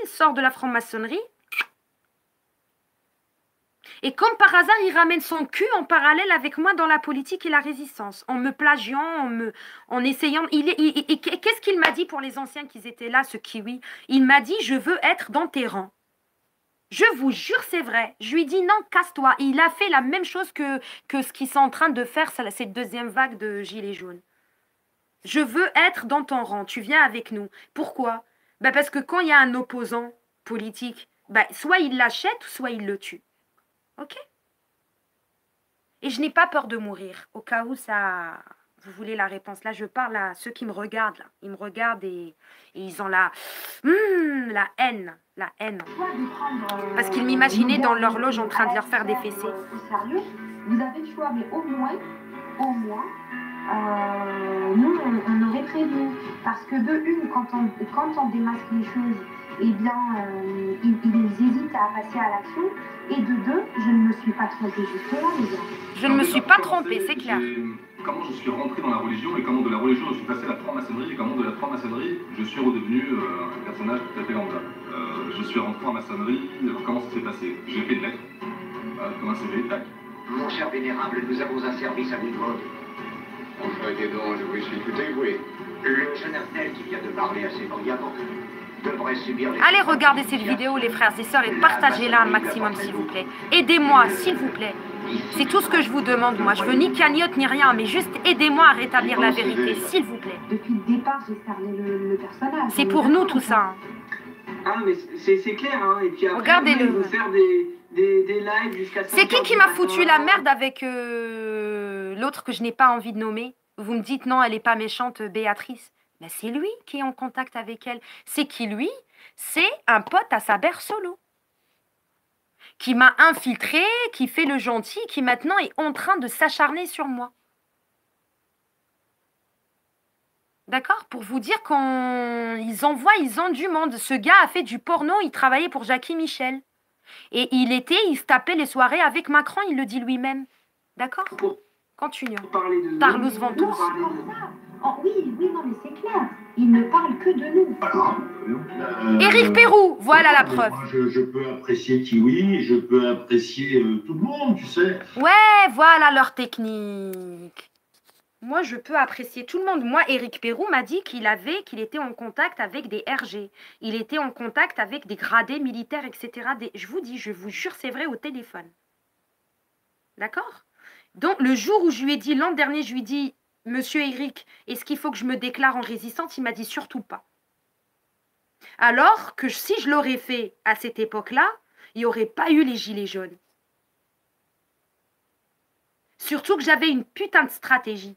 sort de la franc-maçonnerie, Et comme par hasard, il ramène son cul en parallèle avec moi dans la politique et la résistance, en me plagiant, en essayant... Qu'est-ce qu'il m'a dit pour les anciens qui étaient là, ce kiwi? Il m'a dit, je veux être dans tes rangs. Je vous jure, c'est vrai. Je lui dis, non, casse-toi. Il a fait la même chose que ce qu'ils sont en train de faire, cette deuxième vague de gilets jaunes. Je veux être dans ton rang, tu viens avec nous. Pourquoi? Ben parce que quand il y a un opposant politique, ben soit il l'achète, soit il le tue. Ok? Et je n'ai pas peur de mourir, au cas où ça... Vous voulez la réponse? Là, je parle à ceux qui me regardent. Là. Ils me regardent et ils ont la haine. La haine. Parce qu'ils m'imaginaient dans l'horloge en train de leur faire des fessées. Sérieux, vous avez le choix, mais au moins, nous, on aurait prévu. Parce que de une, quand on démasque les choses, eh bien, ils hésitent à passer à l'action. Et de deux, je ne me suis pas trompée juste là, les gars. Je ne me suis pas trompée, c'est clair. Comment je suis rentré dans la religion et comment de la religion je suis passé à la franc-maçonnerie et comment de la franc-maçonnerie je suis redevenu un personnage tout à fait lambda. Je suis rentré en maçonnerie, alors comment ça s'est passé? J'ai fait une lettre, comme un CV, tac. Mon cher vénérable, nous avons un service à vous demander. Enfin, dis donc, je vous suis tout évoué. Le jeune Ernel qui vient de parler assez brillamment devrait subir les... Allez regarder cette vidéo, les frères et sœurs, et partagez-la un maximum, s'il vous plaît. Aidez-moi, s'il vous plaît. C'est tout ce que je vous demande, moi. Je veux ni cagnotte, ni rien, mais juste aidez-moi à rétablir la vérité, s'il vous plaît. Depuis le départ, j'ai cerné le personnage. C'est pour nous, tout ça. Ah, mais c'est clair, hein. Et puis après, regardez-le. Ils vont faire des lives jusqu'à... C'est qui m'a foutu la merde avec l'autre que je n'ai pas envie de nommer? Vous me dites, non, elle n'est pas méchante, Béatrice. Ben, c'est lui qui est en contact avec elle. C'est qui, lui? C'est un pote à Saber Solo. Qui m'a infiltré, qui fait le gentil, qui maintenant est en train de s'acharner sur moi. D'accord? Pour vous dire qu'ils ont du monde. Ce gars a fait du porno, il travaillait pour Jackie Michel. Et il se tapait les soirées avec Macron, il le dit lui-même. D'accord? Continuons. Tarlouse Ventoux. Oh, oui, non, mais c'est clair. Il ne parle que de nous. Voilà. Éric Pérou, voilà la preuve. Moi, je peux apprécier Kiwi, je peux apprécier tout le monde, tu sais. Ouais, voilà leur technique. Moi, je peux apprécier tout le monde. Moi, Éric Pérou m'a dit qu'il était en contact avec des RG. Il était en contact avec des gradés militaires, etc. Je vous dis, je vous jure, c'est vrai au téléphone. D'accord? Donc, le jour où je lui ai dit, l'an dernier, je lui ai dit, Monsieur Éric, est-ce qu'il faut que je me déclare en résistante? Il m'a dit surtout pas. Alors que si je l'aurais fait à cette époque-là, il n'y aurait pas eu les gilets jaunes. Surtout que j'avais une putain de stratégie.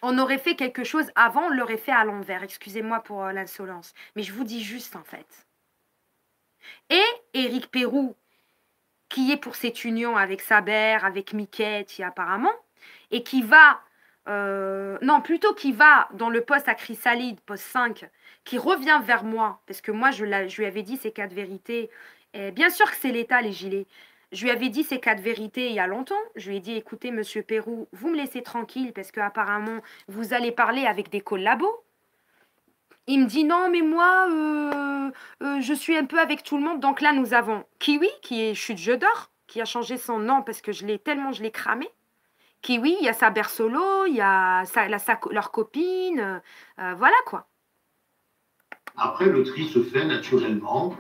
On aurait fait quelque chose avant, on l'aurait fait à l'envers. Excusez-moi pour l'insolence. Mais je vous dis juste en fait. Et Éric Pérou, qui est pour cette union avec Saber, avec Miquette, apparemment, et qui va... non, plutôt qui va dans le poste à Chrysalide, poste 5, qui revient vers moi, parce que moi, je lui avais dit ces 4 vérités. Et bien sûr que c'est l'État, les gilets. Je lui avais dit ces 4 vérités il y a longtemps. Je lui ai dit, écoutez, monsieur Pérou, vous me laissez tranquille, parce qu'apparemment, vous allez parler avec des collabos. Il me dit, non, mais moi, je suis un peu avec tout le monde. Donc là, nous avons Kiwi, qui est Chute Jeu d'Or, qui a changé son nom parce que je l'ai cramé. Kiwi, il y a Saber Solo, il y a leur copine, voilà quoi. Après, le tri se fait naturellement.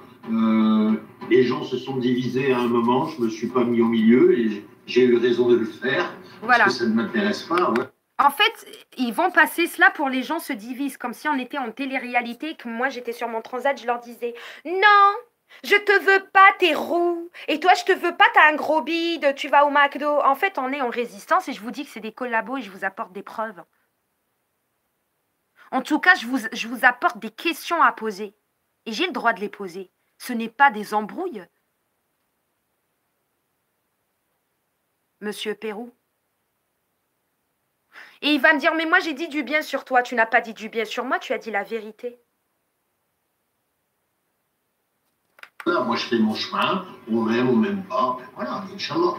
Les gens se sont divisés à un moment, je ne me suis pas mis au milieu et j'ai eu raison de le faire. Voilà. Parce que ça ne m'intéresse pas. Ouais. En fait, ils vont passer cela pour les gens se divisent, comme si on était en télé-réalité, que moi j'étais sur mon transat, je leur disais « Non, je te veux pas, t'es roux. Et toi, je te veux pas, t'as un gros bide, tu vas au McDo. » En fait, on est en résistance et je vous dis que c'est des collabos et je vous apporte des preuves. En tout cas, je vous apporte des questions à poser. Et j'ai le droit de les poser. Ce n'est pas des embrouilles. Monsieur Pérou. Et il va me dire, mais moi j'ai dit du bien sur toi. Tu n'as pas dit du bien sur moi, tu as dit la vérité. Voilà, moi je fais mon chemin, on m'aime pas, ben voilà, Inch'Allah.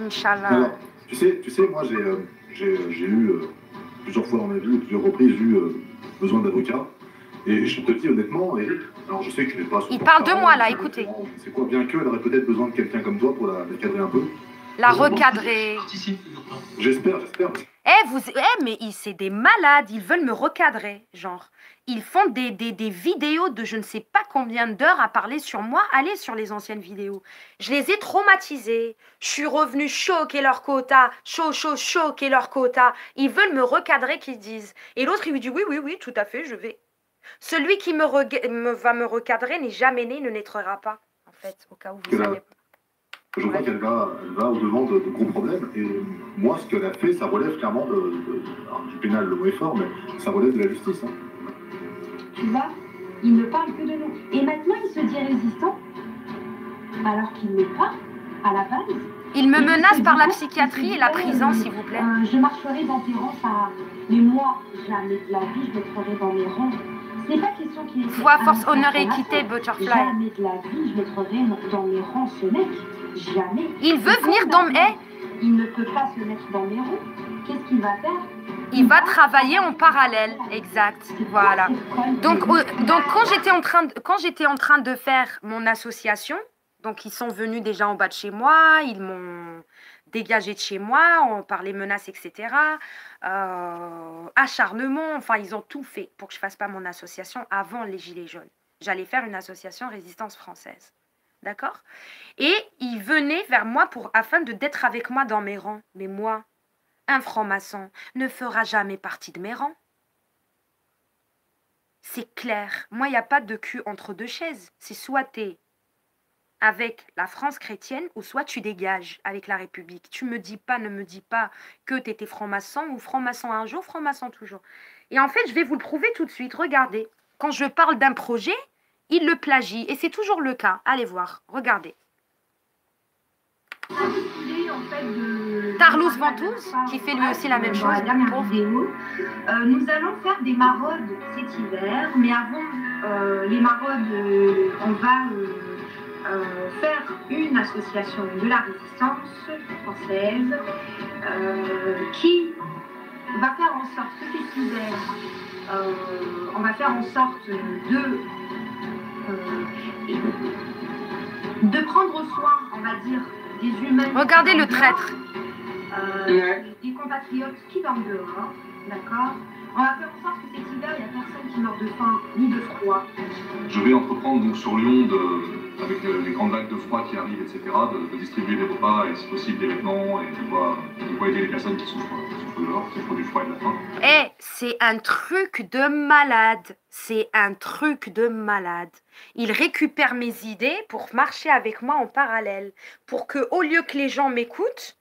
Inch'Allah. Alors, tu sais, moi j'ai eu plusieurs fois dans ma vie, plusieurs reprises, j'ai eu besoin d'avocat. Et je te dis honnêtement, Eric, alors je sais que tu n'es pas... Il parle de moi là, écoutez. C'est quoi, bien qu'elle aurait peut-être besoin de quelqu'un comme toi pour la cadrer un peu. La recadrer. J'espère. Mais c'est des malades, ils veulent me recadrer, genre. Ils font des vidéos de je ne sais pas combien d'heures à parler sur moi. Allez sur les anciennes vidéos. Je les ai traumatisés. Je suis revenue choquer leur quota. Choquer leur quota. Ils veulent me recadrer, qu'ils disent. Et l'autre, il lui dit oui, tout à fait, je vais. Celui qui va me recadrer n'est jamais né, ne naîtra pas, en fait, au cas où vous savez pas. Je crois qu'elle va au-devant de gros problèmes. Et moi, ce qu'elle a fait, ça relève clairement du pénal, le mot est fort, mais ça relève de la justice. Hein. Tu vois, il ne parle que de nous. Et maintenant, il se dit résistant, alors qu'il n'est pas, à la base. Il me menace par la psychiatrie et la prison, s'il vous plaît. Je marcherai dans tes rangs, Sarah. Mais moi, jamais de la vie, je mettrai dans mes rangs. Ce n'est pas question qu'il ait... Foi, force, honneur et équité, Butterfly. Jamais de la vie, je mettrai dans mes rangs ce mec. Jamais. Il veut venir dans mes... Il ne peut pas se mettre dans mes rangs. Qu'est-ce qu'il va faire? Il va travailler en parallèle, exact. Voilà. Donc quand j'étais en train de faire mon association, donc ils sont venus déjà en bas de chez moi, ils m'ont dégagé de chez moi par les menaces, etc. Acharnement, enfin ils ont tout fait pour que je fasse pas mon association avant les Gilets jaunes. J'allais faire une association Résistance française. D'accord? Et ils venaient vers moi afin d'être avec moi dans mes rangs. Mais moi, un franc-maçon ne fera jamais partie de mes rangs. C'est clair. Moi, il n'y a pas de cul entre deux chaises. C'est soit tu es avec la France chrétienne ou soit tu dégages avec la République. Tu me dis pas, ne me dis pas que tu étais franc-maçon ou franc-maçon un jour, franc-maçon toujours. Et en fait, je vais vous le prouver tout de suite. Regardez. Quand je parle d'un projet, il le plagie. Et c'est toujours le cas. Allez voir. Regardez. Tarlouse Ventouse, qui fait lui aussi la même chose. La dernière vidéo, nous allons faire des maraudes cet hiver, mais avant les maraudes, on va faire une association de la résistance française qui va faire en sorte que cet hiver, on va faire en sorte de prendre soin, on va dire, des humains. Regardez le traître. Des compatriotes qui dorment dehors, d'accord? On va faire en sorte que cet hiver, il n'y a personne qui meurt de faim ni de froid. Je vais entreprendre donc sur Lyon, avec les grandes vagues de froid qui arrivent, etc., de distribuer des repas et si possible des vêtements et de quoi aider les personnes qui souffrent dehors, qui souffrent du froid et de la faim. Eh, c'est un truc de malade. C'est un truc de malade. Il récupère mes idées pour marcher avec moi en parallèle. Pour que, au lieu que les gens m'écoutent,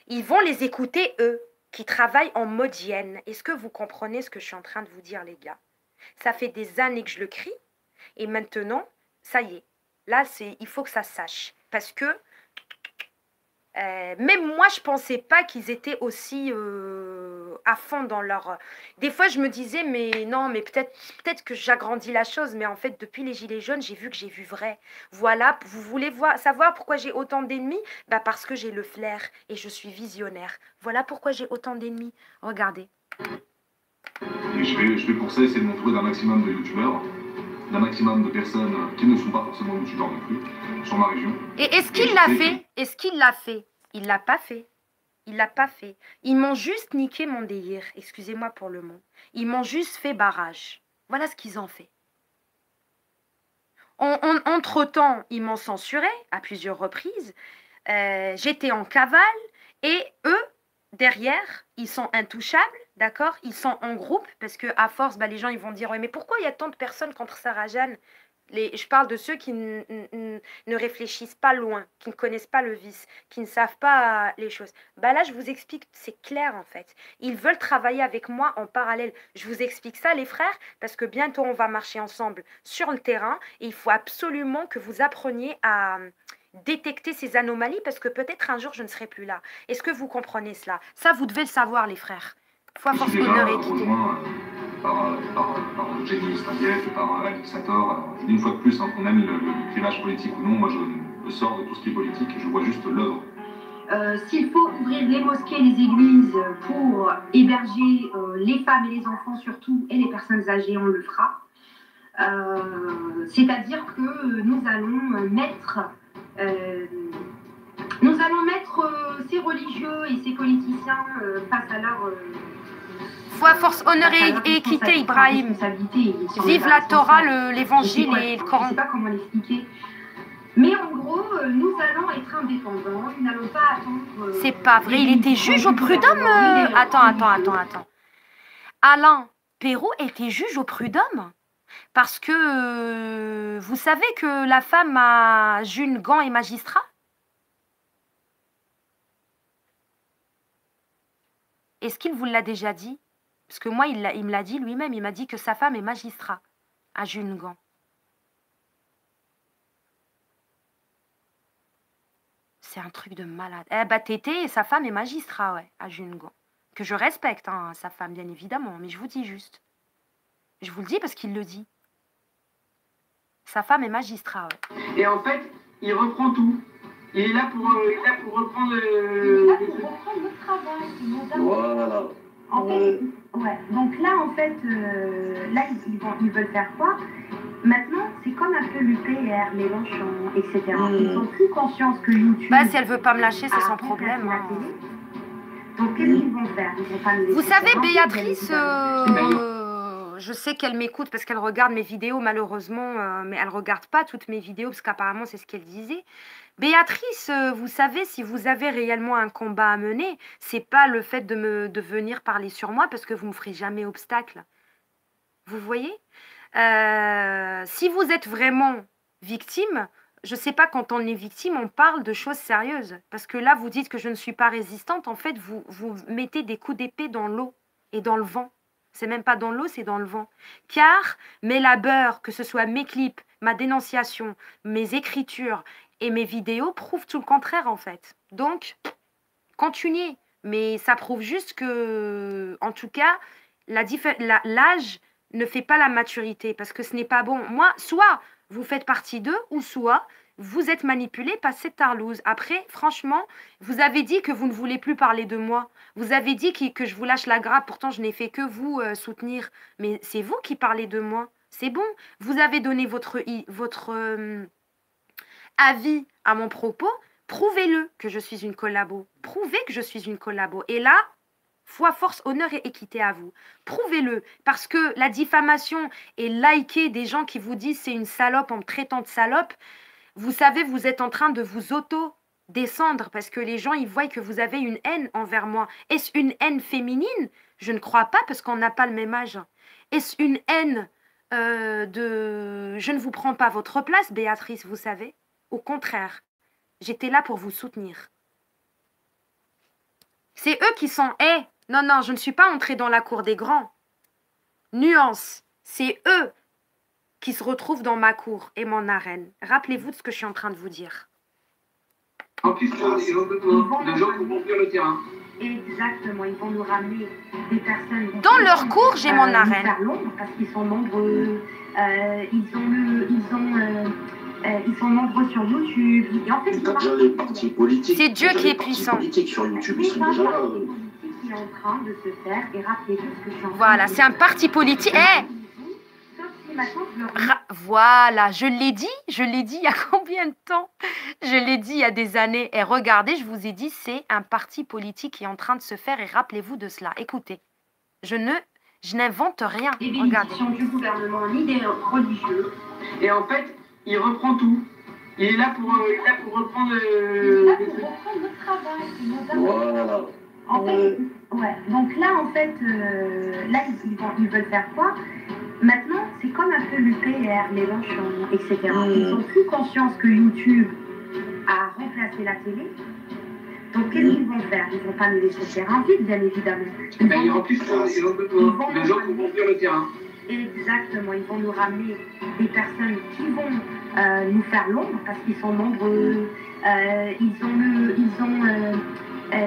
ils vont les écouter eux, qui travaillent en mode hyène. Est-ce que vous comprenez ce que je suis en train de vous dire, les gars? Ça fait des années que je le crie. Et maintenant, ça y est. Là, il faut que ça se sache. Parce que même moi, je pensais pas qu'ils étaient aussi à fond dans leur... Des fois, je me disais, mais non, mais peut-être que j'agrandis la chose. Mais en fait, depuis les Gilets jaunes, j'ai vu que j'ai vu vrai. Voilà, vous voulez savoir pourquoi j'ai autant d'ennemis? Bah parce que j'ai le flair et je suis visionnaire. Voilà pourquoi j'ai autant d'ennemis. Regardez. Et je vais pour ça essayer de m'entourer d'un maximum de youtubeurs, d'un maximum de personnes qui ne sont pas forcément youtubeurs non plus, sur ma région. Et est-ce qu'il l'a fait? Est-ce qu'il l'a fait? Il l'a pas fait. Il l'a pas fait. Ils m'ont juste niqué mon délire. Excusez-moi pour le mot. Ils m'ont juste fait barrage. Voilà ce qu'ils ont fait. Entre-temps, ils m'ont censuré à plusieurs reprises. J'étais en cavale et eux, derrière, ils sont intouchables, d'accord? Ils sont en groupe parce que à force, les gens ils vont dire ouais, mais pourquoi il y a tant de personnes contre Sarah Jeanne? Je parle de ceux qui ne réfléchissent pas loin, qui ne connaissent pas le vice, qui ne savent pas les choses. Là, je vous explique, c'est clair en fait. Ils veulent travailler avec moi en parallèle. Je vous explique ça, les frères, parce que bientôt on va marcher ensemble sur le terrain et il faut absolument que vous appreniez à détecter ces anomalies parce que peut-être un jour je ne serai plus là. Est-ce que vous comprenez cela? Ça, vous devez le savoir, les frères. Foi, force, honneur et équité. Par Jenny Stambieff et par Alex Sator. Je dis une fois de plus, qu'on aime le clivage politique ou non, moi je sors de tout ce qui est politique et je vois juste l'œuvre. s'il faut ouvrir les mosquées, les églises pour héberger les femmes et les enfants surtout, et les personnes âgées, on le fera. C'est-à-dire que nous allons mettre ces religieux et ces politiciens face à leur... Foi, force, honneur et équité, Ibrahim. Vive la Torah, l'évangile et le Coran. Je ne sais pas comment l'expliquer. Mais en gros, nous allons être indépendants, nous n'allons pas attendre... C'est pas vrai, il était juge au prud'homme. Attends. Alain Perrault était juge au prud'homme. Parce que vous savez que la femme à June Gant est magistrat? Est-ce qu'il vous l'a déjà dit? Parce que moi, il me l'a dit lui-même, il m'a dit que sa femme est magistrat à June Gant. C'est un truc de malade. Eh bah Tété, sa femme est magistrat, ouais, à June Gant. Que je respecte, hein, sa femme, bien évidemment, mais je vous dis juste. Je vous le dis parce qu'il le dit. Sa femme est magistrat, ouais. Et en fait, il reprend tout. Il est là pour reprendre... Il est là pour reprendre le travail. Voilà. En fait, ouais. Donc là, en fait, là, ils veulent faire quoi? Maintenant, c'est comme un peu l'UPR, Mélenchon, etc. Ils ont plus conscience que YouTube... Bah, si elle veut pas me lâcher, c'est son problème. Hein. Donc, qu'est-ce qu'ils vont faire? Ils vont pas me laisser. Vous savez, Béatrice... je sais qu'elle m'écoute parce qu'elle regarde mes vidéos, malheureusement, mais elle ne regarde pas toutes mes vidéos parce qu'apparemment, c'est ce qu'elle disait. Béatrice, vous savez, si vous avez réellement un combat à mener, c'est pas le fait de venir parler sur moi parce que vous me ferez jamais obstacle. Vous voyez? Si vous êtes vraiment victime, je sais pas, quand on est victime, on parle de choses sérieuses. Parce que là, vous dites que je ne suis pas résistante. En fait, vous mettez des coups d'épée dans l'eau et dans le vent. C'est même pas dans l'eau, c'est dans le vent. Car mes labeurs, que ce soit mes clips, ma dénonciation, mes écritures et mes vidéos, prouvent tout le contraire, en fait. Donc, continuez. Mais ça prouve juste que, en tout cas, l'âge ne fait pas la maturité. Parce que ce n'est pas bon. Moi, soit vous faites partie d'eux, ou soit vous êtes manipulé par cette tarlouse. Après, franchement, vous avez dit que vous ne voulez plus parler de moi. Vous avez dit que je vous lâche la grappe. Pourtant, je n'ai fait que vous soutenir. Mais c'est vous qui parlez de moi. C'est bon. Vous avez donné votre avis à mon propos. Prouvez-le que je suis une collabo. Prouvez que je suis une collabo. Et là, foi, force, honneur et équité à vous. Prouvez-le. Parce que la diffamation et liker des gens qui vous disent c'est une salope en me traitant de salope, vous savez, vous êtes en train de vous auto-descendre parce que les gens, ils voient que vous avez une haine envers moi. Est-ce une haine féminine? Je ne crois pas parce qu'on n'a pas le même âge. Est-ce une haine de... Je ne vous prends pas votre place, Béatrice, vous savez. Au contraire, j'étais là pour vous soutenir. C'est eux qui sont... Non, je ne suis pas entrée dans la cour des grands. Nuance, c'est eux qui se retrouvent dans ma cour et mon arène. Rappelez-vous de ce que je suis en train de vous dire. En plus, ils ont besoin de gens pour remplir le terrain. Exactement, ils vont nous ramener des personnes... Dans leur cour, j'ai mon arène. Parce qu'ils sont nombreux, ils sont nombreux sur YouTube. Et en fait, déjà les partis politiques. C'est Dieu qui est puissant. Les partis politiques sur YouTube, ils sont déjà là. Qui est en train de se faire, et rappelez-vous ce que je suis en train voilà, c'est un parti politique. Voilà, je l'ai dit il y a combien de temps? Je l'ai dit il y a des années. Et regardez, je vous ai dit, c'est un parti politique qui est en train de se faire. Et rappelez-vous de cela. Écoutez, je n'invente rien. Regardez. Du gouvernement, ni des religieux. Et en fait, il reprend tout. Il est là pour reprendre... le travail. Voilà. En fait, ouais. Donc là, en fait, là, ils veulent faire quoi? Maintenant, c'est comme un peu l'UPR, Mélenchon, etc. Ils ont plus conscience que YouTube a remplacé la télé. Donc, qu'est-ce qu'ils vont faire? Ils vont pas nous laisser faire un vide, bien évidemment. Ils ont besoin de gens pour remplir le terrain. Exactement. Ils vont nous ramener des personnes qui vont nous faire l'ombre parce qu'ils sont nombreux.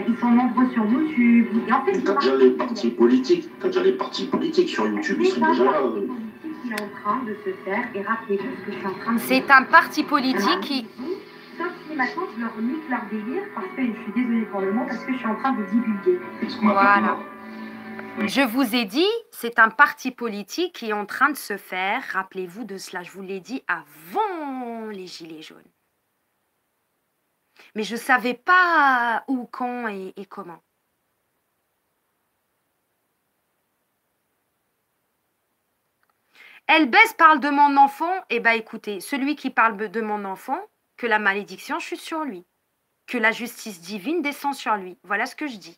Ils sont nombreux sur YouTube. Et en fait, t'as déjà les partis politiques. T'as déjà les partis politiques sur YouTube. Ils sont déjà là. Qui est en train de se faire. Et rappelez-vous ce que je suis en train de dire. C'est un parti politique qui... Sauf si maintenant, je leur nique leur délire parce que, je suis désolée pour le mot, parce que je suis en train de divulguer. Voilà. Je vous ai dit, c'est un parti politique qui est en train de se faire. Rappelez-vous de cela, je vous l'ai dit avant les Gilets jaunes. Mais je ne savais pas où, quand et comment. Elbès parle de mon enfant. Eh bien, écoutez, celui qui parle de mon enfant, que la malédiction chute sur lui. Que la justice divine descend sur lui. Voilà ce que je dis.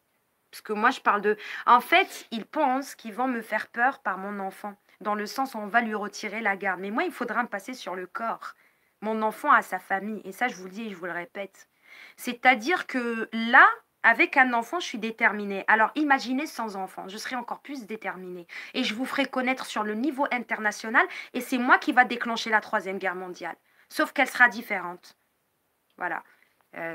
Parce que moi, je parle de... En fait, ils pensent qu'ils vont me faire peur par mon enfant. Dans le sens où on va lui retirer la garde. Mais moi, il faudra me passer sur le corps. Mon enfant a sa famille. Et ça, je vous le dis et je vous le répète. C'est-à-dire que là, avec un enfant, je suis déterminée. Alors, imaginez sans enfant. Je serai encore plus déterminée. Et je vous ferai connaître sur le niveau international. Et c'est moi qui va déclencher la 3e guerre mondiale. Sauf qu'elle sera différente. Voilà.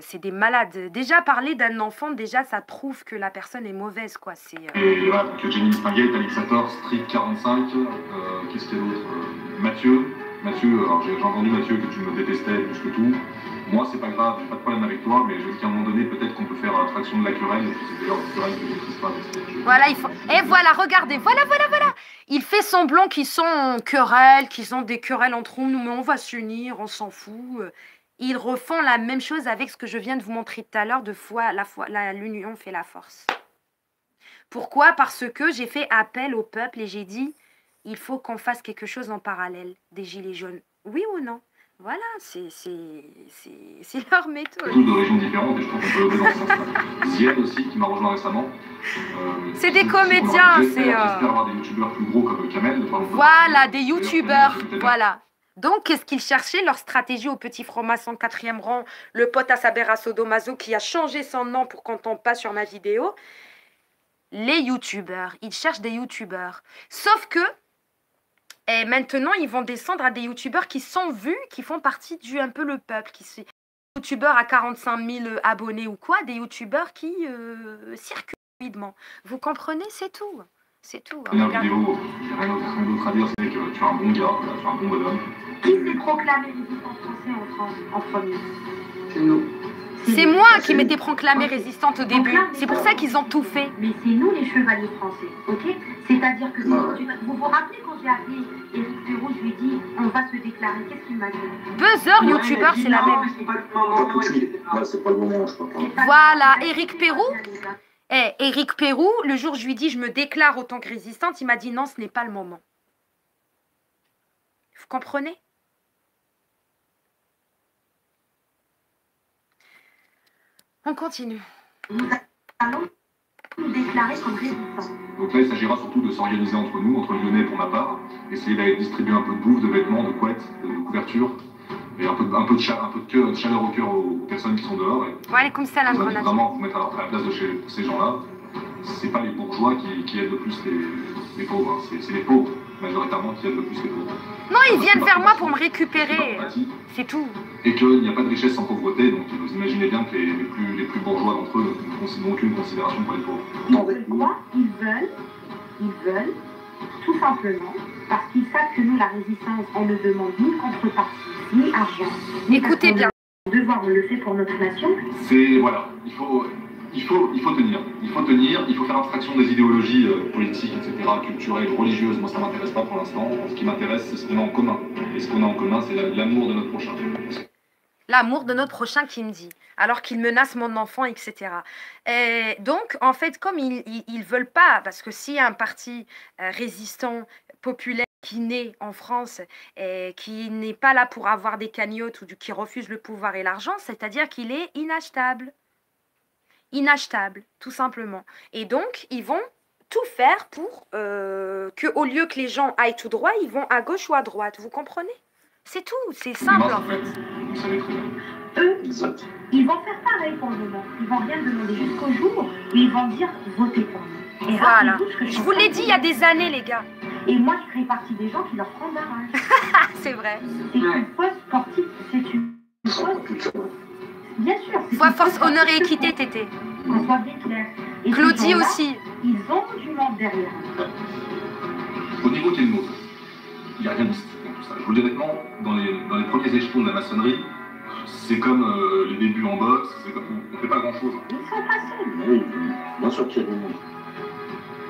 C'est des malades. Déjà, parler d'un enfant, déjà, ça prouve que la personne est mauvaise, quoi. Et voilà, donc Jenny Mistinguet, Alexator, Street 45, qu'est-ce qu'il y a d'autre Mathieu, alors j'ai entendu Mathieu que tu me détestais plus que tout. Moi, c'est pas grave, j'ai pas de problème avec toi, mais je dis qu'à un moment donné, peut-être qu'on peut faire abstraction de la querelle, et puis c'est d'ailleurs une querelle que je maîtrise pas. Voilà, il faut... Et voilà, regardez, voilà. Il fait semblant qu'ils sont en querelle, qu'ils ont des querelles entre nous, mais on va s'unir, on s'en fout. Ils refont la même chose avec ce que je viens de vous montrer tout à l'heure, l'union fait la force. Pourquoi? Parce que j'ai fait appel au peuple et j'ai dit, il faut qu'on fasse quelque chose en parallèle des Gilets jaunes. Oui ou non? Voilà, c'est leur méthode. Toutes de régions différentes, et je trouve qu'on peut lever dans ce sens-là. Zied aussi, qui m'a rejoint récemment. C'est des comédiens, J'espère avoir des youtubeurs plus gros comme Kamel. Voilà, des youtubeurs, voilà. Donc, qu'est-ce qu'ils cherchaient? Leur stratégie au petit franc-maçon 4e rang, le pote à Sabera Sodomaso qui a changé son nom pour qu'on tombe pas sur ma vidéo. Les youtubeurs, ils cherchent des youtubeurs. Sauf que, maintenant, ils vont descendre à des youtubeurs qui sont vus, qui font partie du un peu le peuple. Des youtubeurs à 45 000 abonnés ou quoi, des youtubeurs qui circulent rapidement. Vous comprenez? C'est tout. C'est tout. Hein, vidéo, j'ai rien d'autre à dire, c'est que tu es un bon gars, tu es un bon bonhomme. Qui s'est proclamé résistante français en premier? C'est nous. C'est moi qui m'étais proclamée résistante au début. C'est pour ça qu'ils ont tout fait. Mais c'est nous les chevaliers français, ok? C'est-à-dire que vous vous rappelez quand j'ai appelé Éric Perrault, je lui ai dit on va se déclarer. Qu'est-ce qu'il m'a dit? Buzzer, youtubeur, c'est la même. C'est pas le moment, je crois. Voilà, Éric Perrault. Éric Perrault, le jour où je lui dis je me déclare en tant que résistante, il m'a dit non, ce n'est pas le moment. Vous comprenez? On continue. Nous allons nous déclarer comme résistants. Donc là, il s'agira surtout de s'organiser entre nous, entre Lyonnais pour ma part, essayer d'aller distribuer un peu de bouffe, de vêtements, de couettes, de couvertures, et un peu de chaleur au cœur aux personnes qui sont dehors. Voilà, comme ça, la grenade. Vraiment vous mettre à la place de ces gens-là. C'est pas les bourgeois qui aident le plus les pauvres, hein. C'est les pauvres majoritairement qui aident le plus les pauvres. Non, ils viennent vers moi pour me récupérer. C'est tout. Et qu'il n'y a pas de richesse sans pauvreté, donc vous imaginez bien que les plus bourgeois d'entre eux n'ont aucune considération pour les pauvres. Ils veulent quoi? Ils veulent, tout simplement, parce qu'ils savent que nous, la résistance, on ne demande ni contrepartie, ni argent. Écoutez bien. Devoir, on le fait pour notre nation. C'est, voilà, il faut tenir. Il faut tenir, il faut faire abstraction des idéologies politiques, etc., culturelles, religieuses. Moi, ça ne m'intéresse pas pour l'instant. Ce qui m'intéresse, c'est ce qu'on a en commun. Et ce qu'on a en commun, c'est l'amour de notre prochain. L'amour de notre prochain qui me dit, alors qu'il menace mon enfant, etc. Et donc, en fait, comme ils veulent pas, parce que s'il y a un parti résistant, populaire, qui naît en France, et qui n'est pas là pour avoir des cagnottes ou qui refuse le pouvoir et l'argent, c'est-à-dire qu'il est inachetable. Inachetable, tout simplement. Et donc, ils vont tout faire pour qu'au lieu que les gens aillent tout droit, ils vont à gauche ou à droite. Vous comprenez? C'est tout, c'est simple en fait. Vous savez très bien. Eux, ils vont faire pareil pour le moment. Ils vont rien demander jusqu'au jour où ils vont dire votez pour nous. Et voilà. Je vous l'ai dit il y a des années, les gars. Et moi, je ferai partie des gens qui leur prennent barrage. C'est vrai. C'est une fausse sportive, c'est une fausse... Bien sûr. Foi, force, honneur et équité, Tété. Qu'on soit bien clair. Et Claudie aussi. Ils ont du monde derrière. Au niveau Kenmo, il n'y a rien de mystique dans tout ça. Je vous le dis honnêtement, dans les premiers échelons de la maçonnerie, C'est comme les débuts en boxe, on fait pas grand-chose. Ils sont pas seuls. Oui, bien sûr qu'il y a des mots.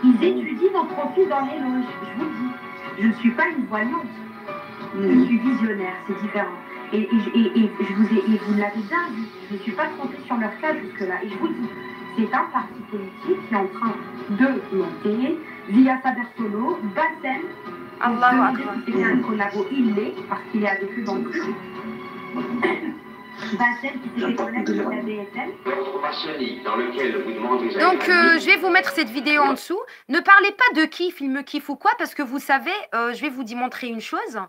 Ils étudient vos profils dans les loges, je vous le dis. Je ne suis pas une voyante. Je suis visionnaire, c'est différent. Et vous l'avez bien vu, je ne suis pas trompée sur leur cas jusque-là. Et je vous dis, c'est un parti politique qui est en train de monter via Saber Solo, Bassem. Allahu Akbar. C'est un collabo illégal parce qu'il est avec eux dans le club. Bassem qui s'est fait connaître sur la BSM. Donc, je vais vous mettre cette vidéo en dessous. Ne parlez pas de kiff, il me kiffe ou quoi, parce que vous savez, je vais vous montrer une chose.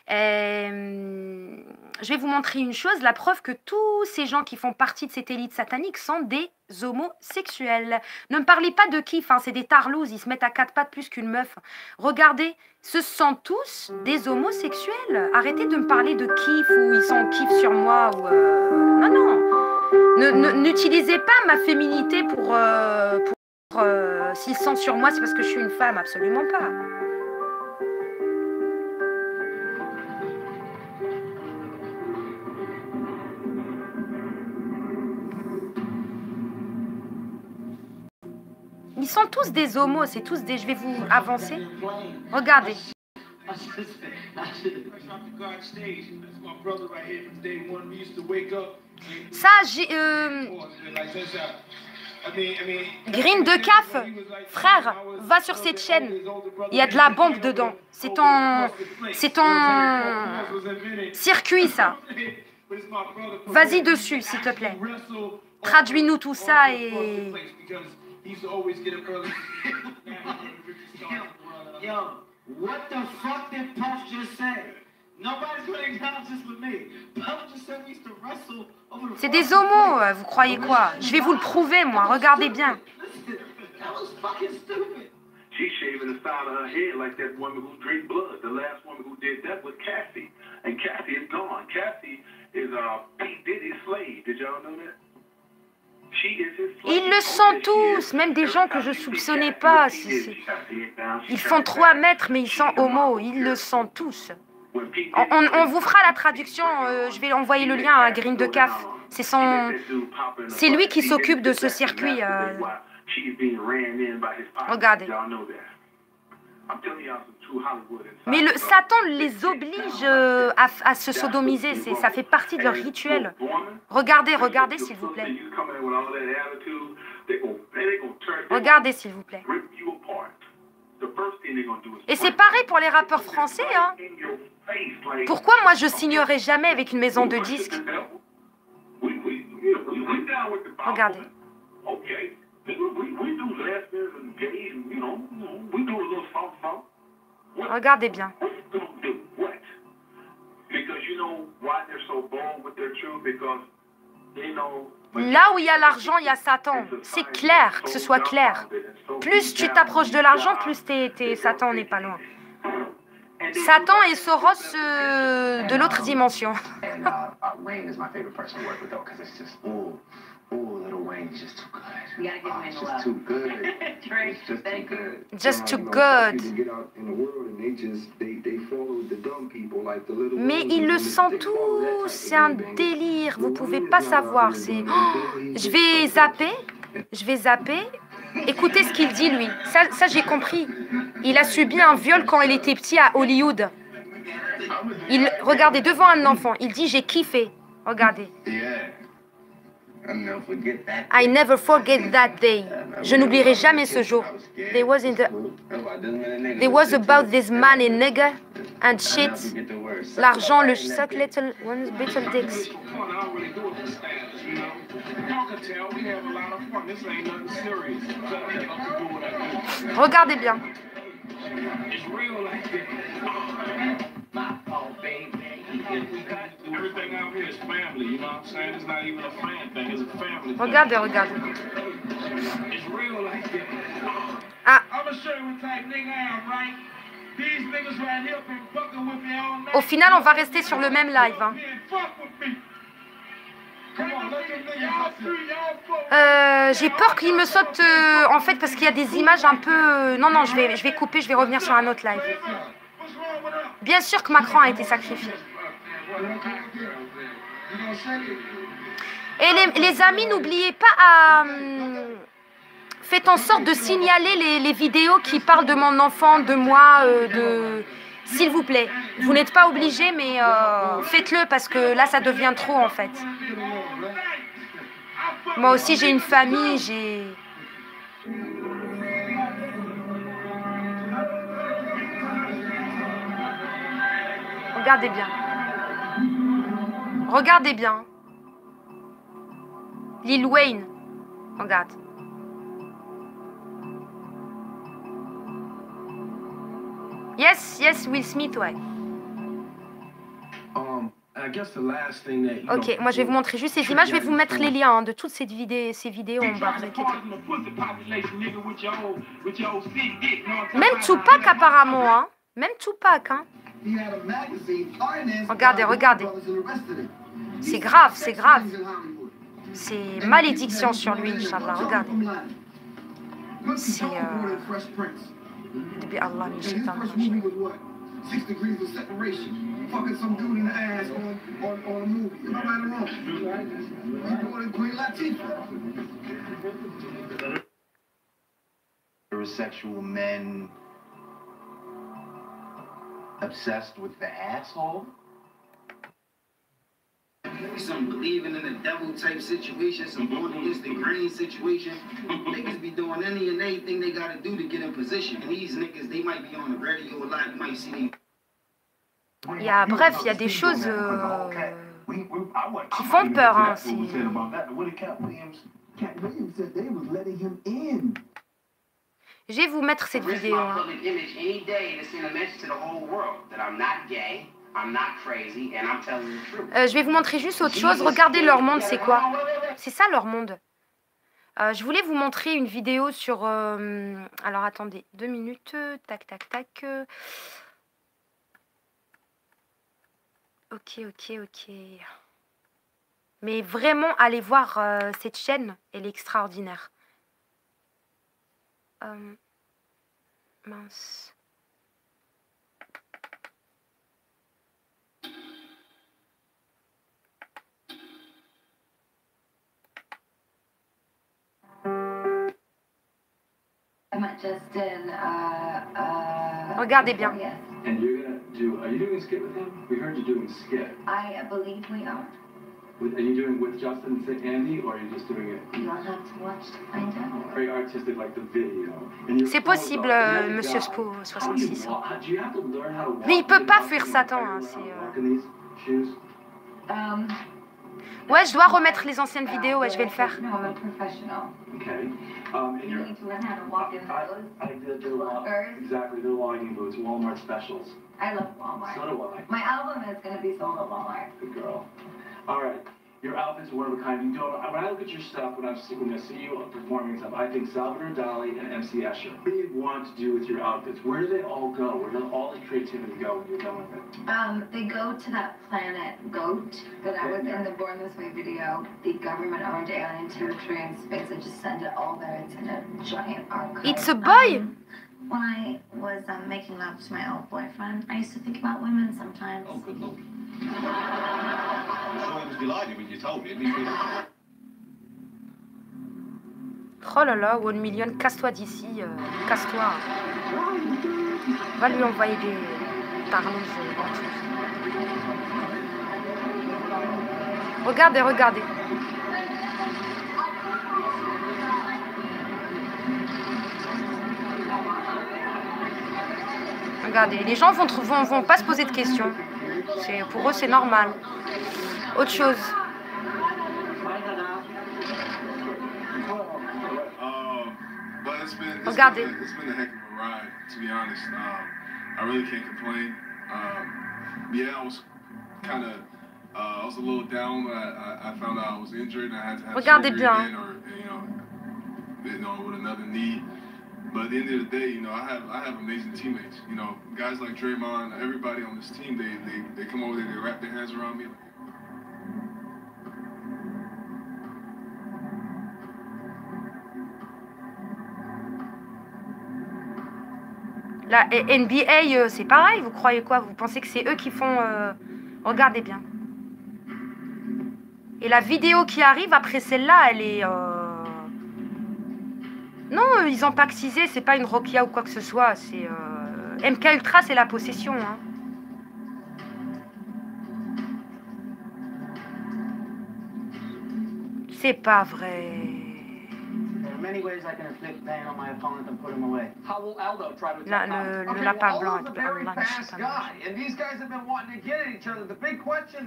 Je vais vous montrer une chose, la preuve que tous ces gens qui font partie de cette élite satanique sont des homosexuels. Ne me parlez pas de kiff, hein, c'est des tarlouses, ils se mettent à quatre pattes plus qu'une meuf. Regardez, ce sont tous des homosexuels. Arrêtez de me parler de kiff ou ils sont en kiff sur moi. Ou non, non. N'utilisez pas ma féminité pour s'ils sont sur moi, c'est parce que je suis une femme, absolument pas. Ils sont tous des homos, c'est tous des... Je vais vous avancer. Regardez. Ça, Green de CAF, frère, va sur cette chaîne. Il y a de la bombe dedans. C'est ton circuit, ça. Vas-y dessus, s'il te plaît. Traduis-nous tout ça et... Yo, what the fuck did Puff just say? Nobody's gonna acknowledge this with me. Puff just said we used to wrestle over the... C'est des homos, vous croyez quoi? Je vais vous le prouver, moi, regardez bien. That was fucking stupid. She's shaving the side of her head like that woman who drank blood. The last woman who did that was Cassie. And Cassie is gone. Cassie is P. Diddy's slave. Did y'all know that? Ils le sont tous, même des gens que je soupçonnais pas. Ils font 3 mètres, mais ils sont homos. Ils le sont tous. On vous fera la traduction. Je vais envoyer le lien à Green de CAF. C'est lui qui s'occupe de ce circuit. Regardez. Mais Satan les oblige à se sodomiser, ça fait partie de leur rituel. Regardez, regardez s'il vous plaît. Regardez s'il vous plaît. Et c'est pareil pour les rappeurs français. Hein. Pourquoi moi je signerai jamais avec une maison de disques? Regardez. Regardez bien. Là où il y a l'argent, il y a Satan. C'est clair, que ce soit clair. Plus tu t'approches de l'argent, plus Satan n'est pas loin. Satan et Soros de l'autre dimension. Oh, Lil Wayne is just too good. You gotta give Wayne a love. Just too good. It's just too good. Just too good. Mais ils le sentent tous. C'est un délire. Vous pouvez pas savoir. C'est. Je vais zapper. Je vais zapper. Écoutez ce qu'il dit lui. Ça j'ai compris. Il a subi un viol quand il était petit à Hollywood. Regardez devant un enfant. Il dit j'ai kiffé. Regardez. I never forget that day. Je n'oublierai jamais ce jour. There was about this money, nigga, and shit. L'argent, le suck little dicks. Regardez bien. Regardez, regardez. Ah. Au final, on va rester sur le même live. Hein. J'ai peur qu'il me saute, en fait, parce qu'il y a des images un peu... Non, non, je vais couper, je vais revenir sur un autre live. Bien sûr que Macron a été sacrifié. Et les amis, n'oubliez pas à... faites en sorte de signaler les vidéos qui parlent de mon enfant, de moi, s'il vous plaît. Vous n'êtes pas obligés, mais faites-le parce que là, ça devient trop en fait. Moi aussi, j'ai une famille, j'ai... Regardez bien. Regardez bien. Lil Wayne. Regarde. Yes, Will Smith, ouais. Ok, moi je vais vous montrer juste ces images, je vais vous mettre les liens de toutes ces vidéos en bas, vous inquiétez. Même Tupac apparemment, hein. Même Tupac, hein. Regardez, regardez. C'est grave, c'est grave. C'est malédiction sur lui, Inch'Allah, regardez. C'est... Allah, min shaitan rajim. 6 degrees of separation. Fucking some dude in the ass on a movie. Am I right or wrong? You doing it, Queen Latifah. Heterosexual men obsessed with the asshole? Some believing in a devil type situation, some going against the grain situation. Niggas be doing any and anything they gotta do to get in position. And these niggas, they might be on the radio a lot, you might see them. Bref, il y a des choses qui font peur. Hein, je vais vous mettre cette vidéo. Hein. Je vais vous montrer juste autre chose. Regardez leur monde, c'est quoi? C'est ça leur monde. Je voulais vous montrer une vidéo sur... alors attendez, 2 minutes. Tac, tac, tac. Ok. Mais vraiment, allez voir cette chaîne. Elle est extraordinaire. Mince. Regardez bien. And you're gonna do, are you doing a skit with him? We heard you doing a skit. I believe we are. Are you doing with Justin and Andy, or are you just doing it? You'll have to watch to find out. Very artistic, like the video. C'est possible, Monsieur Spo 66. Mais il peut pas fuir Satan. Hein, ouais, je dois remettre les anciennes vidéos, ouais, je vais le faire. Okay. You need to learn how to walk in those. I did exactly, they're logging boots, Walmart specials. I love Walmart. So do I. My album is going to be sold at Walmart. Good girl. All right. Your outfits are one of a kind. You don't. When I look at your stuff, when I see you performing stuff, I think Salvador Dali and MC Escher. What do you want to do with your outfits? Where do they all go? Where does all the creativity go when you're done with it? They go to that planet GOAT that I was in the Born This Way video. The government-owned alien territory in space. I just send it all there. It's in a giant archive. It's a boy. When I was making love to my old boyfriend, I used to think about women sometimes. Oh, good lord. I'm sure he was delighted when you told him. Oh là là, 1 million, casse-toi d'ici, casse-toi. Va lui envoyer des tarlons. Regardez, regardez. Regardez, les gens vont pas se poser de questions. Pour eux, c'est normal. Autre chose. Regardez. It's been a heck of a ride, to be honest. I really can't complain. Yeah, I was kind of, I was a little down when I found out I was injured and I had to have Regardez surgery bien. again, or you know, with another knee. But at the end of the day, you know, I have amazing teammates. You know, guys like Draymond, everybody on this team, they come over there, they wrap their hands around me. La NBA, c'est pareil, vous croyez quoi? Vous pensez que c'est eux qui font... Regardez bien. Et la vidéo qui arrive après celle-là, elle est... Non, ils ont pactisé, c'est pas une Rokia ou quoi que ce soit. C'est MK Ultra, c'est la possession. Hein. C'est pas vrai. Là, le lapin blanc.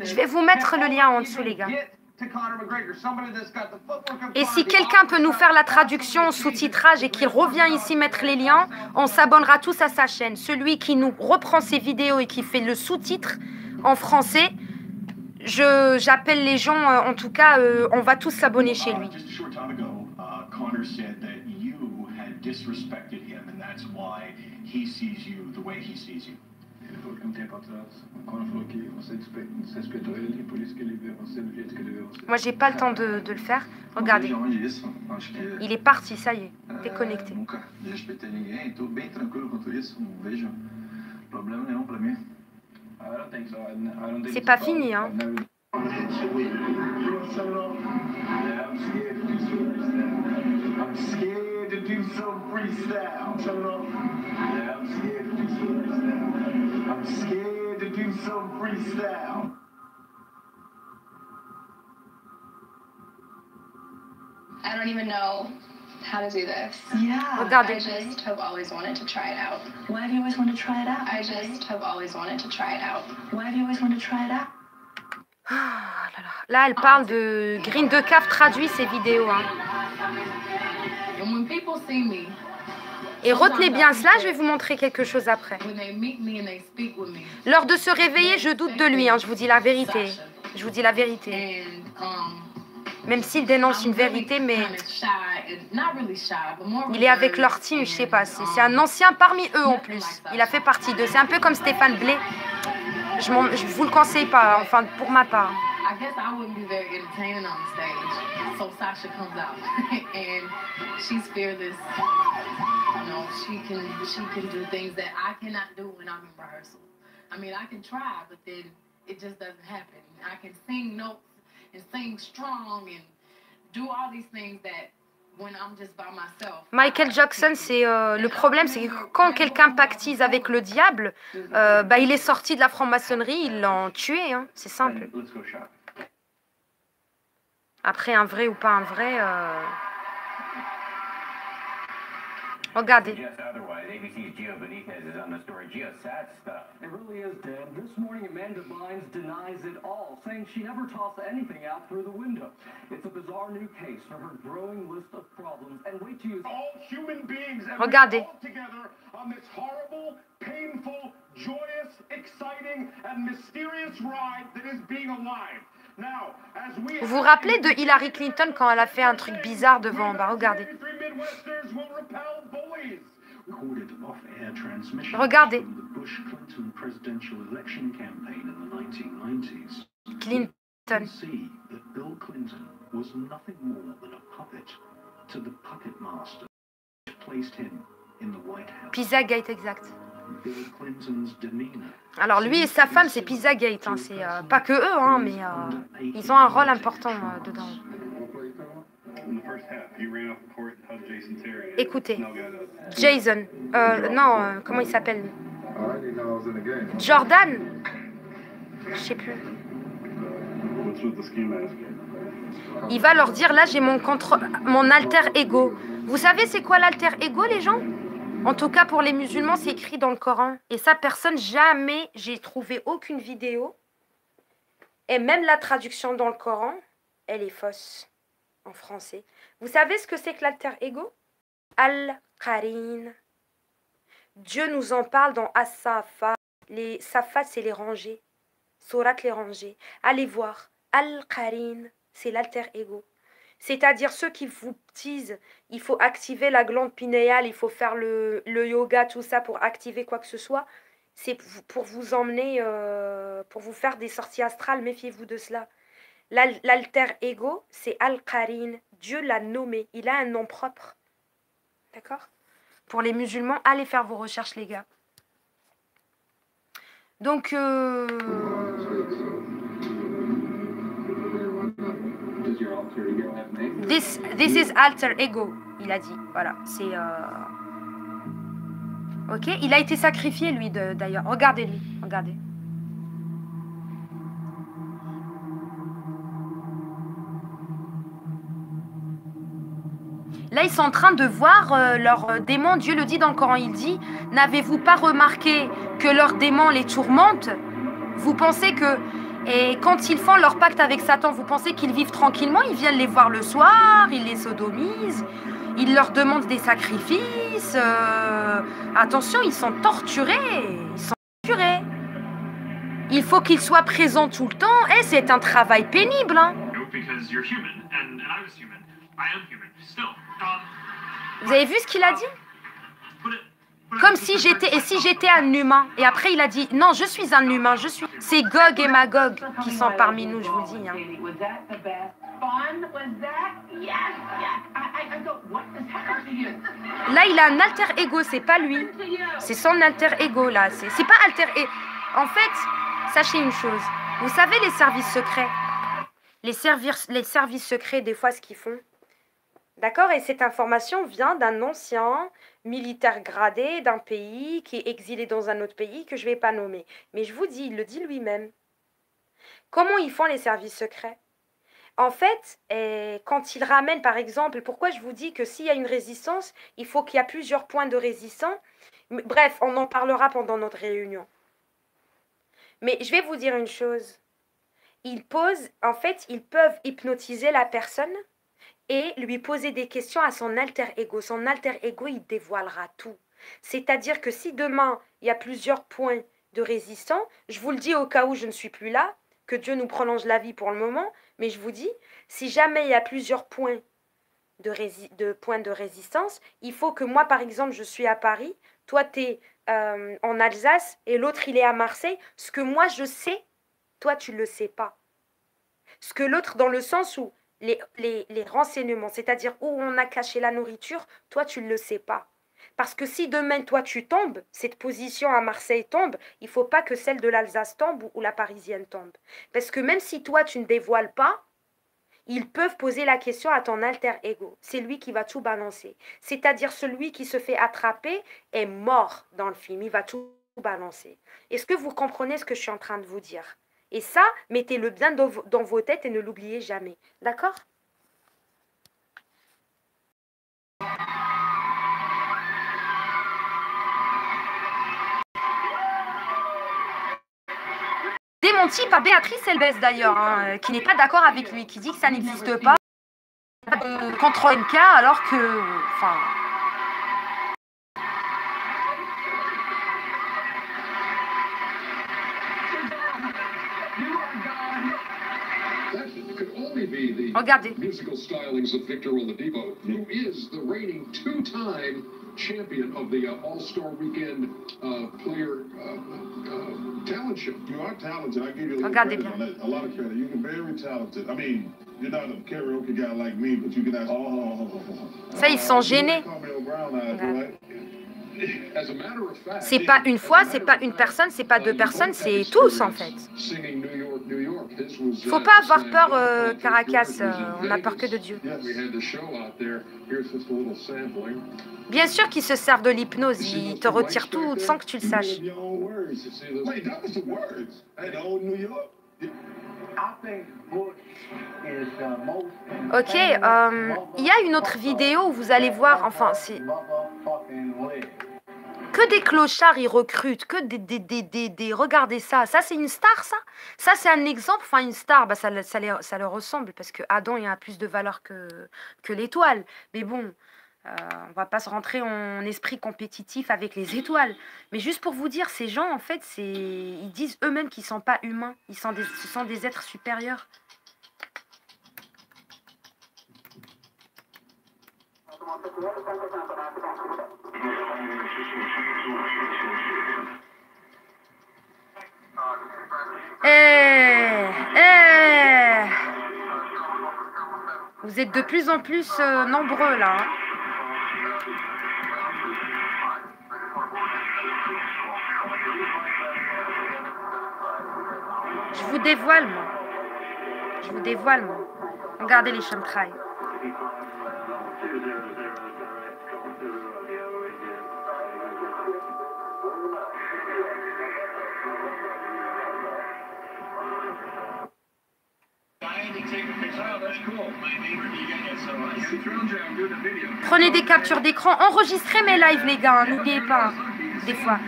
Je vais vous mettre le lien en dessous, les gars. Et si quelqu'un peut nous faire la traduction, sous-titrage et qu'il revient ici mettre les liens, on s'abonnera tous à sa chaîne. Celui qui nous reprend ses vidéos et qui fait le sous-titre en français, j'appelle les gens, en tout cas, on va tous s'abonner chez lui. Moi, j'ai pas le temps de le faire. Regardez. Il est parti, ça y est. Déconnecté. C'est pas fini, hein. I don't even know how to do this. Yeah. Regardez. I just have always wanted to try it out. Why have you always wanted to try it out? I just have always wanted to try it out. Why have you always wanted to try it out? Ah, là, elle parle de Green de Cave traduit ses vidéos. Hein. And when people see me, et retenez bien cela, je vais vous montrer quelque chose après. Lors de se réveiller, je doute de lui, hein, je vous dis la vérité. Je vous dis la vérité. Même s'il dénonce une vérité, mais il est avec leur team, je sais pas. C'est un ancien parmi eux en plus. Il a fait partie d'eux. C'est un peu comme Stéphane Blais. Je vous le conseille pas, enfin pour ma part. So Sasha comes out and she's fearless. You know, she can do things that I cannot do when I'm in rehearsal. I mean, I can try, but then it just doesn't happen. I can sing notes and sing strong and do all these things that when I'm just by myself. Michael Jackson, c'est le problème, c'est que quand quelqu'un pactise avec le diable, bah, il est sorti de la franc-maçonnerie, ils l'ont tué, hein, c'est simple. Après, un vrai ou pas un vrai... Regardez. ABC's Gio Benitez is on the story. Gio, sad stuff. It really is, Dan. This morning, Amanda Bynes denies it all, saying she never tossed anything out through the window. It's a bizarre new case for her growing list of problems. And wait to use all human beings Regardez. together on this horrible, painful, joyous, exciting, and mysterious ride that is being alive. Vous vous rappelez de Hillary Clinton quand elle a fait un truc bizarre devant? Bah regardez. Regardez. Clinton. Pizzagate, exact. Alors lui et sa femme, c'est Pizzagate, hein. C'est pas que eux, hein, mais ils ont un rôle important dedans. Écoutez, Jason, non, comment il s'appelle? Jordan? Je sais plus. Il va leur dire, là j'ai mon alter ego. Vous savez c'est quoi l'alter ego, les gens? En tout cas, pour les musulmans, c'est écrit dans le Coran. Et ça, personne, jamais, j'ai trouvé aucune vidéo. Et même la traduction dans le Coran, elle est fausse en français. Vous savez ce que c'est que l'alter ego? Al-Qarin. Dieu nous en parle dans As-Safa. Les Safa, c'est les rangées. Surat, les rangées. Allez voir. Al-Qarin, c'est l'alter ego. C'est-à-dire ceux qui vous disent il faut activer la glande pinéale, il faut faire le yoga, tout ça pour activer quoi que ce soit. C'est pour vous emmener, pour vous faire des sorties astrales. Méfiez-vous de cela. L'alter ego, c'est Al-Qarin. Dieu l'a nommé. Il a un nom propre. D'accord? Pour les musulmans, allez faire vos recherches, les gars. Donc... This is alter ego, il a dit. Voilà, c'est... Ok, il a été sacrifié, lui, d'ailleurs. Regardez-lui, regardez. Là, ils sont en train de voir leurs démons. Dieu le dit dans le Coran, il dit « N'avez-vous pas remarqué que leurs démons les tourmentent? Vous pensez que... Et quand ils font leur pacte avec Satan, vous pensez qu'ils vivent tranquillement? Ils viennent les voir le soir, ils les sodomisent, ils leur demandent des sacrifices. Attention, ils sont torturés. Ils sont torturés. Il faut qu'ils soient présents tout le temps. Et c'est un travail pénible, hein. Vous avez vu ce qu'il a dit? Comme si j'étais un humain. Et après il a dit non, je suis un humain, je suis. C'est Gog et Magog qui sont parmi nous, je vous le dis. Hein. Là il a un alter ego, c'est pas lui. C'est son alter ego là. C'est pas alter ego. En fait, sachez une chose. Vous savez les services secrets. Les services secrets, des fois, ce qu'ils font. D'accord? Et cette information vient d'un ancien militaire gradé d'un pays qui est exilé dans un autre pays que je ne vais pas nommer. Mais je vous dis, il le dit lui-même. Comment ils font les services secrets? En fait, quand ils ramènent, par exemple, pourquoi je vous dis que s'il y a une résistance, il faut qu'il y ait plusieurs points de résistance. Bref, on en parlera pendant notre réunion. Mais je vais vous dire une chose. Ils peuvent hypnotiser la personne et lui poser des questions à son alter ego. Son alter ego, il dévoilera tout. C'est-à-dire que si demain, il y a plusieurs points de résistance, je vous le dis au cas où je ne suis plus là, que Dieu nous prolonge la vie pour le moment, mais je vous dis, si jamais il y a plusieurs points de résistance, il faut que moi, par exemple, je suis à Paris, toi, tu es en Alsace et l'autre, il est à Marseille. Ce que moi, je sais, toi, tu ne le sais pas. Ce que l'autre, dans le sens où les renseignements, c'est-à-dire où on a caché la nourriture, toi, tu ne le sais pas. Parce que si demain, toi, tu tombes, cette position à Marseille tombe, il ne faut pas que celle de l'Alsace tombe ou la Parisienne tombe. Parce que même si toi, tu ne dévoiles pas, ils peuvent poser la question à ton alter ego. C'est lui qui va tout balancer. C'est-à-dire celui qui se fait attraper est mort dans le film. Il va tout balancer. Est-ce que vous comprenez ce que je suis en train de vous dire? Et ça, mettez-le bien dans vos têtes et ne l'oubliez jamais. D'accord? Démenti par Béatrice Elbès d'ailleurs, hein, qui n'est pas d'accord avec lui, qui dit que ça n'existe pas. Contre NK alors que... Enfin... Regardez. Champion of the All-Star Weekend player talent show. You are talented. I give you a lot of credit. You're very talented. I mean, you're not a karaoke guy like me, but you can ask. Ça, ils sont gênés. C'est pas une fois, c'est pas une personne, c'est pas deux personnes, c'est tous en fait. Faut pas avoir peur, Caracas. On n'a peur que de Dieu. Bien sûr qu'ils se servent de l'hypnose, ils te retirent tout sans que tu le saches. Ok, il y a une autre vidéo où vous allez voir, enfin c'est... Que des clochards ils recrutent, que des... Regardez ça, ça c'est une star ça? Ça c'est un exemple, enfin une star, bah, ça leur ressemble parce que Adam il a plus de valeur que l'étoile. Mais bon, on va pas se rentrer en esprit compétitif avec les étoiles. Mais juste pour vous dire, ces gens en fait, ils disent eux-mêmes qu'ils sont pas humains, ce sont des êtres supérieurs. Vous êtes de plus en plus nombreux là. Hein. Je vous dévoile moi. Je vous dévoile moi. Regardez les chemtrails. Prenez des captures d'écran, enregistrez mes lives les gars, n'oubliez pas, des fois.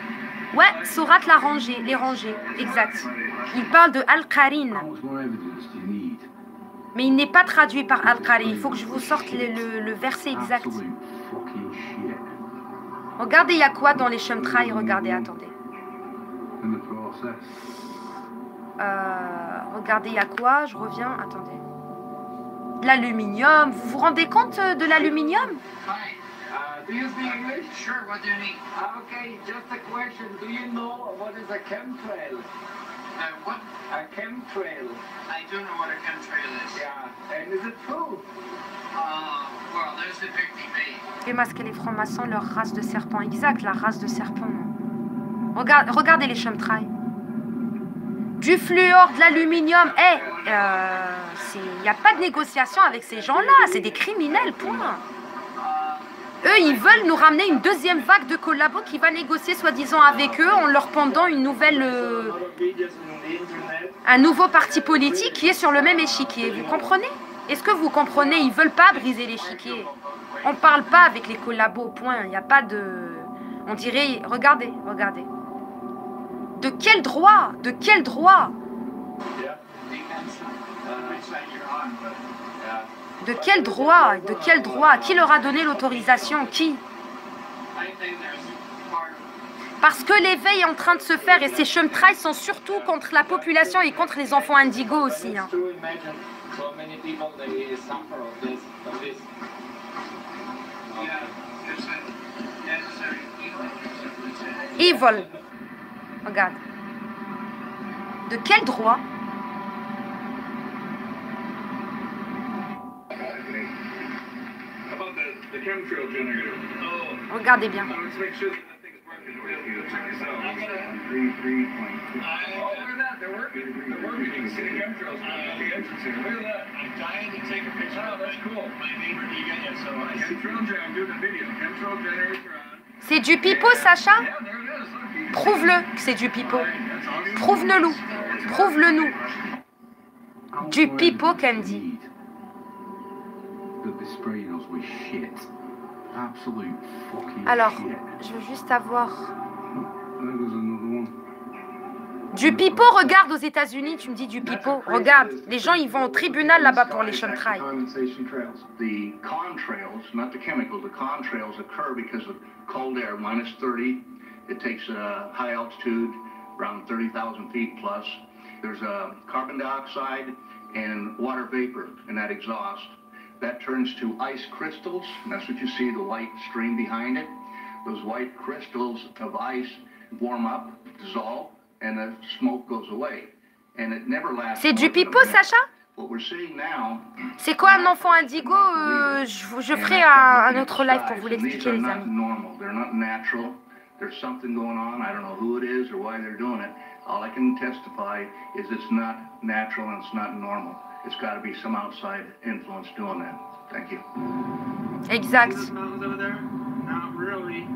Ouais, Sourate l'a rangé, les rangés, exact. Il parle de Al-Qarin. Mais il n'est pas traduit par Al-Qarin, il faut que je vous sorte le verset exact. Regardez, il y a quoi dans les chemtrails, regardez, attendez. Regardez, il y a quoi, je reviens, attendez. De l'aluminium, vous vous rendez compte de l'aluminium? Do you speak English? Sure, what do you need? Okay, just a question. Do you know what is a chemtrail? What? A chemtrail. I do know what a chemtrail is. Yeah, and is it true? Well, there's a big debate. Les masques et les francs-maçons, leur race de serpent. Exact, la race de serpent. Regardez les chemtrails. Du fluor, de l'aluminium. Il n'y a pas de négociation avec ces gens-là. C'est des criminels, point. Eux, ils veulent nous ramener une deuxième vague de collabos qui va négocier soi-disant avec eux en leur pendant une nouvelle, un nouveau parti politique qui est sur le même échiquier. Vous comprenez? Est-ce que vous comprenez? Ils ne veulent pas briser l'échiquier. On ne parle pas avec les collabos, point. Il n'y a pas de... On dirait... Regardez, regardez. De quel droit? De quel droit? De quel droit? De quel droit? Qui leur a donné l'autorisation? Qui? Parce que l'éveil est en train de se faire et ces chemtrails sont surtout contre la population et contre les enfants indigos aussi. Hein. Evil. Regarde. De quel droit? Regardez bien. C'est du pipeau, Sacha? Prouve-le que c'est du pipeau. Prouve-le-nous. Prouve-le-nous. Du pipeau, Candy. Alors, je veux juste avoir... Du pipeau, regarde aux États-Unis, tu me dis du pipeau. Regarde, les gens ils vont au tribunal là-bas pour les chemtrails. The contrails, not the chemicals, the contrails occur because of cold air, -30. It takes a high altitude, around 30,000 feet plus. There's carbon dioxide and water vapor in that exhaust. That turns to ice crystals, and that's what you see, the white stream behind it. Those white crystals of ice warm up, dissolve, and the smoke goes away. And it never lasts. C'est du pipeau, Sacha? What we're seeing now. C'est quoi un enfant indigo? Je ferai un autre live pour vous l'expliquer, les amis. They're not natural. There's something going on. I don't know who it is or why they're doing it. All I can testify is it's not natural and it's not normal. It's got to be some outside influence doing that. Thank you. Exact. Not really.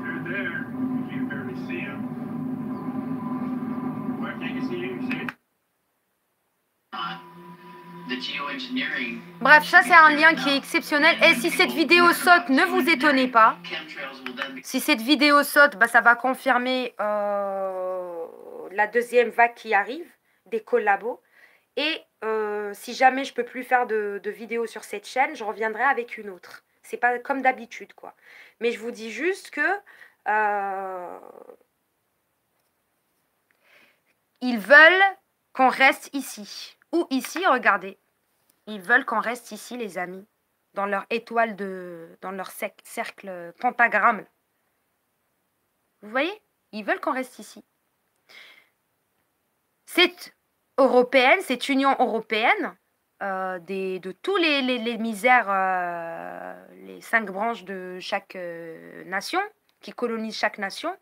They're there. You can barely see them. Why can't you see them? See? Bref, ça c'est un lien qui est exceptionnel. Et si cette vidéo saute, ne vous étonnez pas. Si cette vidéo saute, bah, ça va confirmer la deuxième vague qui arrive, des collabos. Et si jamais je peux plus faire de vidéos sur cette chaîne, je reviendrai avec une autre. C'est pas comme d'habitude, quoi. Mais je vous dis juste que ils veulent qu'on reste ici. Ou ici, regardez. Ils veulent qu'on reste ici, les amis. Dans leur étoile dans leur cercle pentagramme. Vous voyez? Ils veulent qu'on reste ici. Cette européenne, cette Union européenne, de tous les misères, les 5 branches de chaque nation, qui colonisent chaque nation.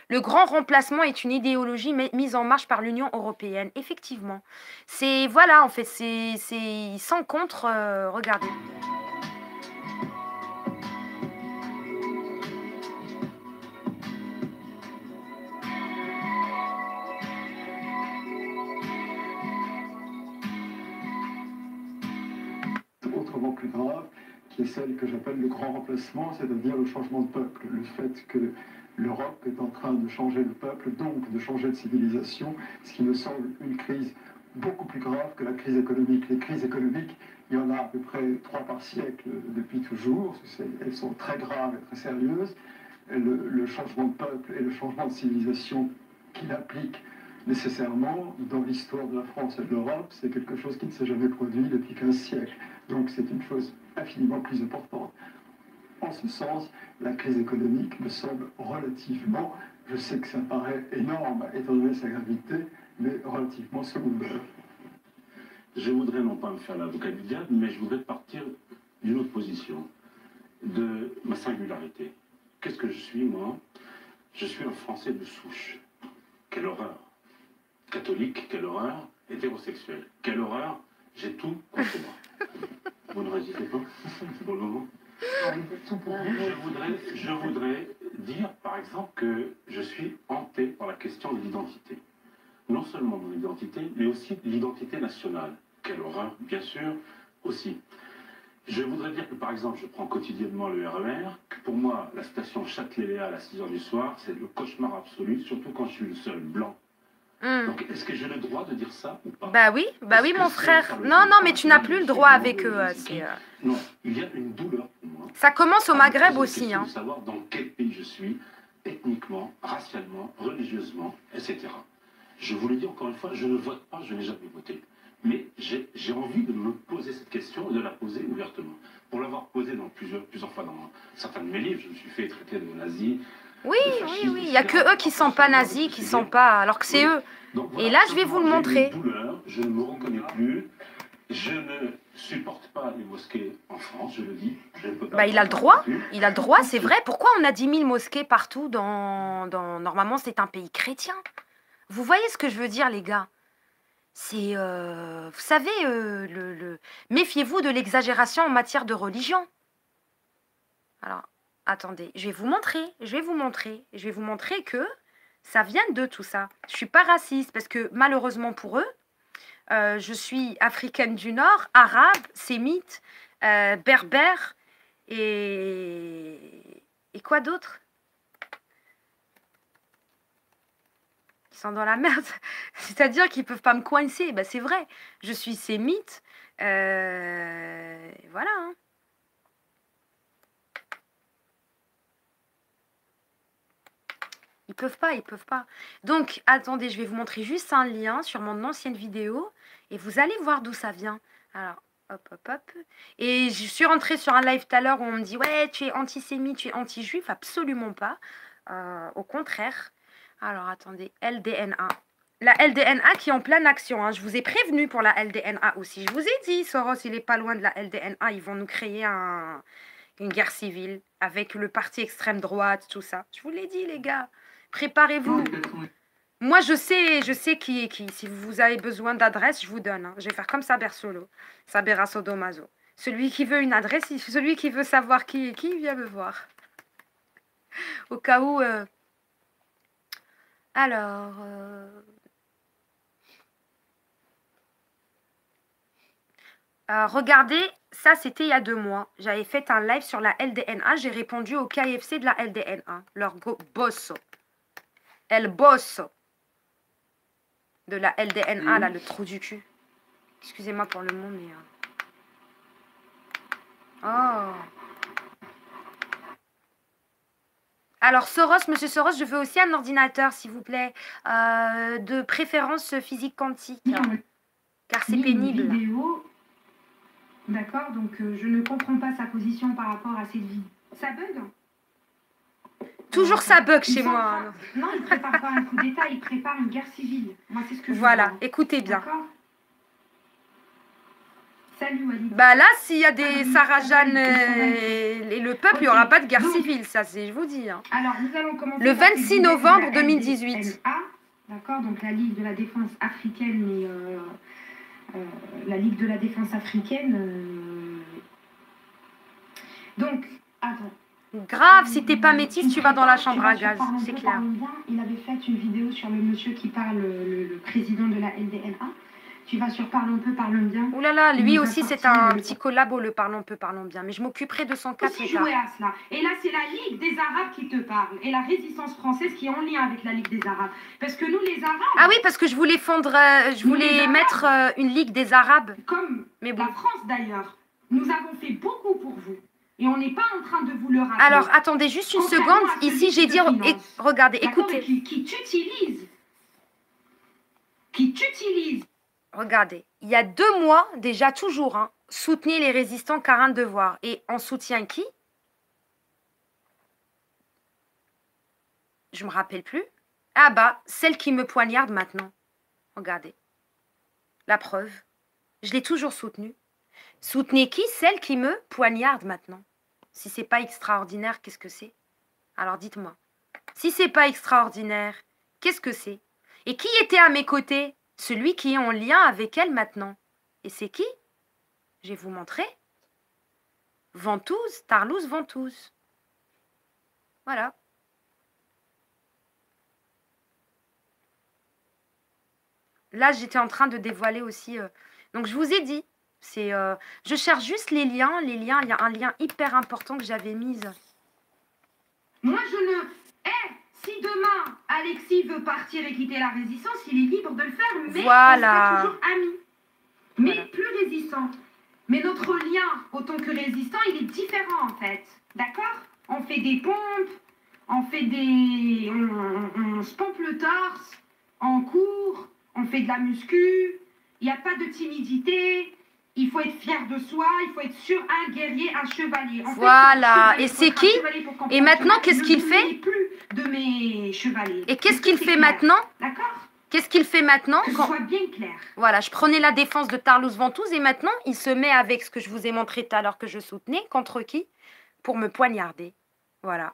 Le grand remplacement est une idéologie mise en marche par l'Union européenne. Effectivement. C'est, voilà, en fait, c'est sans contre, regardez. Autrement plus grave, qui est celle que j'appelle le grand remplacement, c'est-à-dire le changement de peuple, le fait que l'Europe est en train de changer de peuple, donc de changer de civilisation, ce qui me semble une crise beaucoup plus grave que la crise économique. Les crises économiques, il y en a à peu près 3 par siècle depuis toujours, elles sont très graves et très sérieuses. Le changement de peuple et le changement de civilisation qu'il implique nécessairement dans l'histoire de la France et de l'Europe, c'est quelque chose qui ne s'est jamais produit depuis 15 siècles. Donc c'est une chose infiniment plus importante. En ce sens, la crise économique me semble relativement, je sais que ça paraît énorme étant donné sa gravité, mais relativement secondaire. Je voudrais non pas me faire l'avocat du diable, mais je voudrais partir d'une autre position, de ma singularité. Qu'est-ce que je suis, moi? Je suis un Français de souche. Quelle horreur! Catholique, quelle horreur! Hétérosexuel, quelle horreur! J'ai tout contre moi. Vous ne réagissez pas pour le moment? Je voudrais dire, par exemple, que je suis hanté par la question de l'identité. Non seulement mon identité, mais aussi l'identité nationale. Quelle horreur, bien sûr, aussi. Je voudrais dire que, par exemple, je prends quotidiennement le RER, que pour moi, la station Châtelet-Léal à 6 h du soir, c'est le cauchemar absolu, surtout quand je suis le seul blanc. Donc, est-ce que j'ai le droit de dire ça ou pas? Bah oui, mon frère. Non, mais tu n'as plus le droit avec eux. Non, il y a une douleur pour moi. Ça commence au Maghreb aussi. De savoir dans quel pays je suis, ethniquement, racialement, religieusement, etc. Je vous le dis encore une fois, je ne vote pas, je n'ai jamais voté. Mais j'ai envie de me poser cette question et de la poser ouvertement. Pour l'avoir posée dans plusieurs fois dans certains de mes livres, je me suis fait traiter de nazi. Oui, il n'y a que eux qui ne sont pas nazis, qui ne sont pas... Alors que c'est eux. Donc, voilà, et là, je vais vous le montrer. Douleur, je ne me reconnais plus. Je ne supporte pas les mosquées en France, je le dis. Je ne peux pas il a le droit. Il a le droit, c'est vrai. Pourquoi on a 10 000 mosquées partout Normalement, c'est un pays chrétien. Vous voyez ce que je veux dire, les gars? C'est... vous savez, méfiez-vous de l'exagération en matière de religion. Alors... Attendez, je vais vous montrer que ça vient de tout ça. Je ne suis pas raciste parce que malheureusement pour eux, je suis africaine du Nord, arabe, sémite, berbère et quoi d'autre? Ils sont dans la merde. C'est-à-dire qu'ils ne peuvent pas me coincer. Ben, c'est vrai, je suis sémite. Voilà, hein. Ils peuvent pas. Donc, attendez, je vais vous montrer juste un lien sur mon ancienne vidéo et vous allez voir d'où ça vient. Alors, hop. Et je suis rentrée sur un live tout à l'heure où on me dit « Ouais, tu es antisémite, tu es anti-juif ». Absolument pas. Au contraire. Alors, attendez, LDNA. La LDNA qui est en pleine action. Hein. Je vous ai prévenu pour la LDNA aussi. Je vous ai dit, Soros, il n'est pas loin de la LDNA. Ils vont nous créer une guerre civile avec le parti extrême droite, tout ça. Je vous l'ai dit, les gars. Préparez-vous. Moi, je sais qui est qui. Si vous avez besoin d'adresse, je vous donne. Hein. Je vais faire comme Saber Solo. Saber Sodomaso. Celui qui veut une adresse, celui qui veut savoir qui est qui, vient me voir. Au cas où... Alors... regardez, ça c'était il y a 2 mois. J'avais fait un live sur la LDNA. J'ai répondu au KFC de la LDNA. Leur boss. El boss de la LDNA, là, le trou du cul. Excusez-moi pour le mot, mais... Oh. Alors, monsieur Soros, je veux aussi un ordinateur, s'il vous plaît. De préférence physique quantique. Car c'est pénible. D'accord, donc je ne comprends pas sa position par rapport à cette vie. Ça bug? Toujours ça bug chez moi. Non, il ne prépare pas un coup d'État, il prépare une guerre civile. Moi, c'est ce que je Voilà, vois. Écoutez bien. Salut Walid. Bah là, s'il y a des Sarah-Jeanne et le peuple, il n'y aura pas de guerre civile, ça c'est, je vous dis. Hein. Alors, nous allons commencer le 26 novembre 2018. D'accord, donc la Ligue de la Défense africaine et la Ligue de la Défense africaine. Donc, attends. Grave, si t'es pas métisse, tu vas dans la chambre à gaz, c'est clair. Il avait fait une vidéo sur le monsieur qui parle, le président de la LDNA. Tu vas sur Parlons peu, parlons bien. Ouh là là, lui aussi c'est un petit collabo, le Parlons peu, parlons bien. Mais je m'occuperai de son cas plus tard. Jouer à cela. Et là, c'est la Ligue des Arabes qui te parle. Et la résistance française qui est en lien avec la Ligue des Arabes. Parce que nous, les Arabes... Ah oui, parce que je voulais fondre, je voulais mettre une Ligue des Arabes. Comme mais bon. La France d'ailleurs. Nous avons fait beaucoup pour vous. Et on n'est pas en train de vous le rappeler. Alors, attendez juste une seconde. Ici, j'ai dit... Regardez, écoutez. Qui t'utilise. Qui t'utilise. Regardez, il y a 2 mois, déjà toujours, hein, soutenez les résistants car un devoir. Et on soutient qui? Je me rappelle plus. Ah bah, celle qui me poignarde maintenant. Regardez. La preuve. Je l'ai toujours soutenue. Soutenez qui? Celle qui me poignarde maintenant. Si c'est pas extraordinaire, qu'est-ce que c'est? Alors dites-moi. Si c'est pas extraordinaire, qu'est-ce que c'est? Et qui était à mes côtés? Celui qui est en lien avec elle maintenant. Et c'est qui? Je vais vous montrer. Ventouses, Tarlouse Ventouses. Voilà. Là, j'étais en train de dévoiler aussi... Donc, je vous ai dit. Je cherche juste les liens. Il y a un lien hyper important que j'avais mis. Moi, je ne... Si demain, Alexis veut partir et quitter la résistance, il est libre de le faire, mais voilà. On sera toujours amis. Mais voilà. Plus résistant. Mais notre lien, autant que résistant, il est différent en fait. D'accord? On fait des pompes, on fait des... On se pompe le torse, on court, on fait de la muscu, il n'y a pas de timidité. Il faut être fier de soi, il faut être sûr, un guerrier, un chevalier. En voilà, fait, et c'est qui? Et maintenant, qu'est-ce qu'il fait? Plus de mes chevaliers. Et qu'est-ce qu'il fait maintenant? D'accord? Qu'est-ce qu'il fait maintenant? Que ce soit bien clair. Voilà, je prenais la défense de Tarlouse Ventouses et maintenant, il se met avec ce que je vous ai montré tout à l'heure que je soutenais. Contre qui? Pour me poignarder. Voilà.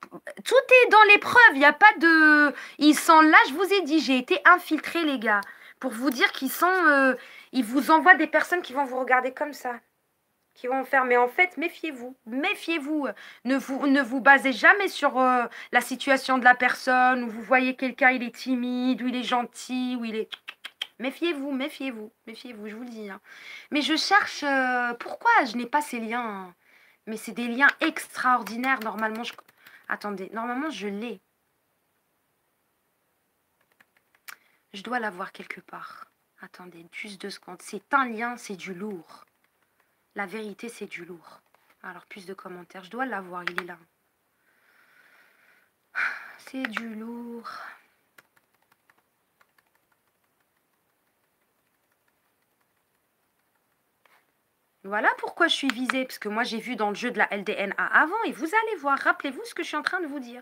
Tout est dans les preuves, il n'y a pas de... Ils sont là, je vous ai dit, j'ai été infiltrée, les gars. Pour vous dire qu'ils sont... Ils vous envoient des personnes qui vont vous regarder comme ça. Qui vont faire, mais en fait, méfiez-vous. Méfiez-vous. Ne vous basez jamais sur la situation de la personne, où vous voyez quelqu'un, il est timide, ou il est gentil, ou il est... Méfiez-vous, méfiez-vous, méfiez-vous, je vous le dis. Hein. Mais je cherche... pourquoi je n'ai pas ces liens hein. Mais c'est des liens extraordinaires. Normalement, je... Attendez, normalement, je l'ai. Je dois l'avoir quelque part. Attendez, juste 2 secondes. C'est un lien, c'est du lourd. La vérité, c'est du lourd. Alors, plus de commentaires. Je dois l'avoir, il est là. C'est du lourd. Voilà pourquoi je suis visée. Parce que moi, j'ai vu dans le jeu de la LDNA avant. Et vous allez voir. Rappelez-vous ce que je suis en train de vous dire.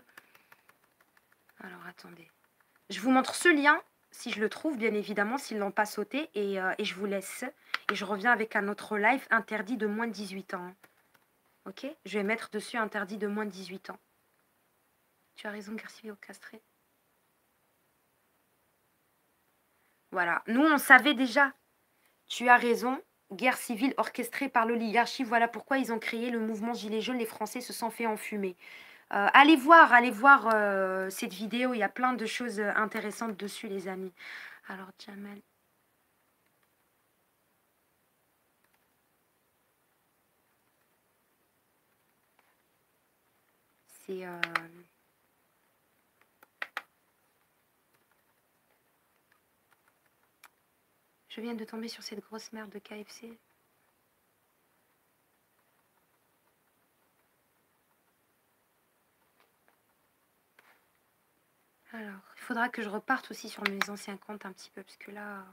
Alors, attendez. Je vous montre ce lien. Si je le trouve, bien évidemment, s'ils ne l'ont pas sauté. Et je vous laisse. Et je reviens avec un autre live interdit de moins de 18 ans. Ok? Je vais mettre dessus interdit de moins de 18 ans. Tu as raison, guerre civile castrée. Voilà. Nous, on savait déjà. Tu as raison. Guerre civile orchestrée par l'oligarchie. Voilà pourquoi ils ont créé le mouvement Gilets jaunes. Les Français se sont fait enfumer. Allez voir cette vidéo. Il y a plein de choses intéressantes dessus, les amis. Alors, Jamal. C'est... Je viens de tomber sur cette grosse merde de KFC. Alors, il faudra que je reparte aussi sur mes anciens comptes un petit peu, parce que là...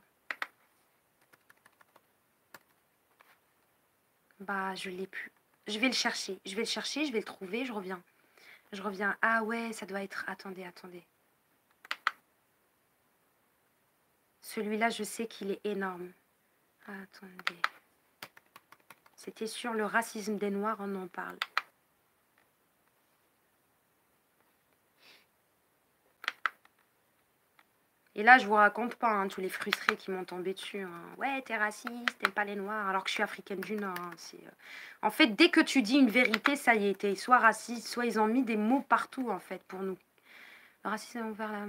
Bah, je l'ai plus. Je vais le chercher, je vais le trouver, je reviens. Je reviens. Ah ouais, ça doit être... Attendez, attendez. Celui-là, je sais qu'il est énorme. Attendez. C'était sur le racisme des Noirs, on en parle. Et là, je vous raconte pas hein, tous les frustrés qui m'ont tombé dessus. Hein. Ouais, t'es raciste, t'aimes pas les Noirs, alors que je suis africaine du Nord. Hein. En fait, dès que tu dis une vérité, ça y est, t'es soit raciste, soit ils ont mis des mots partout, en fait, pour nous. Le racisme envers la...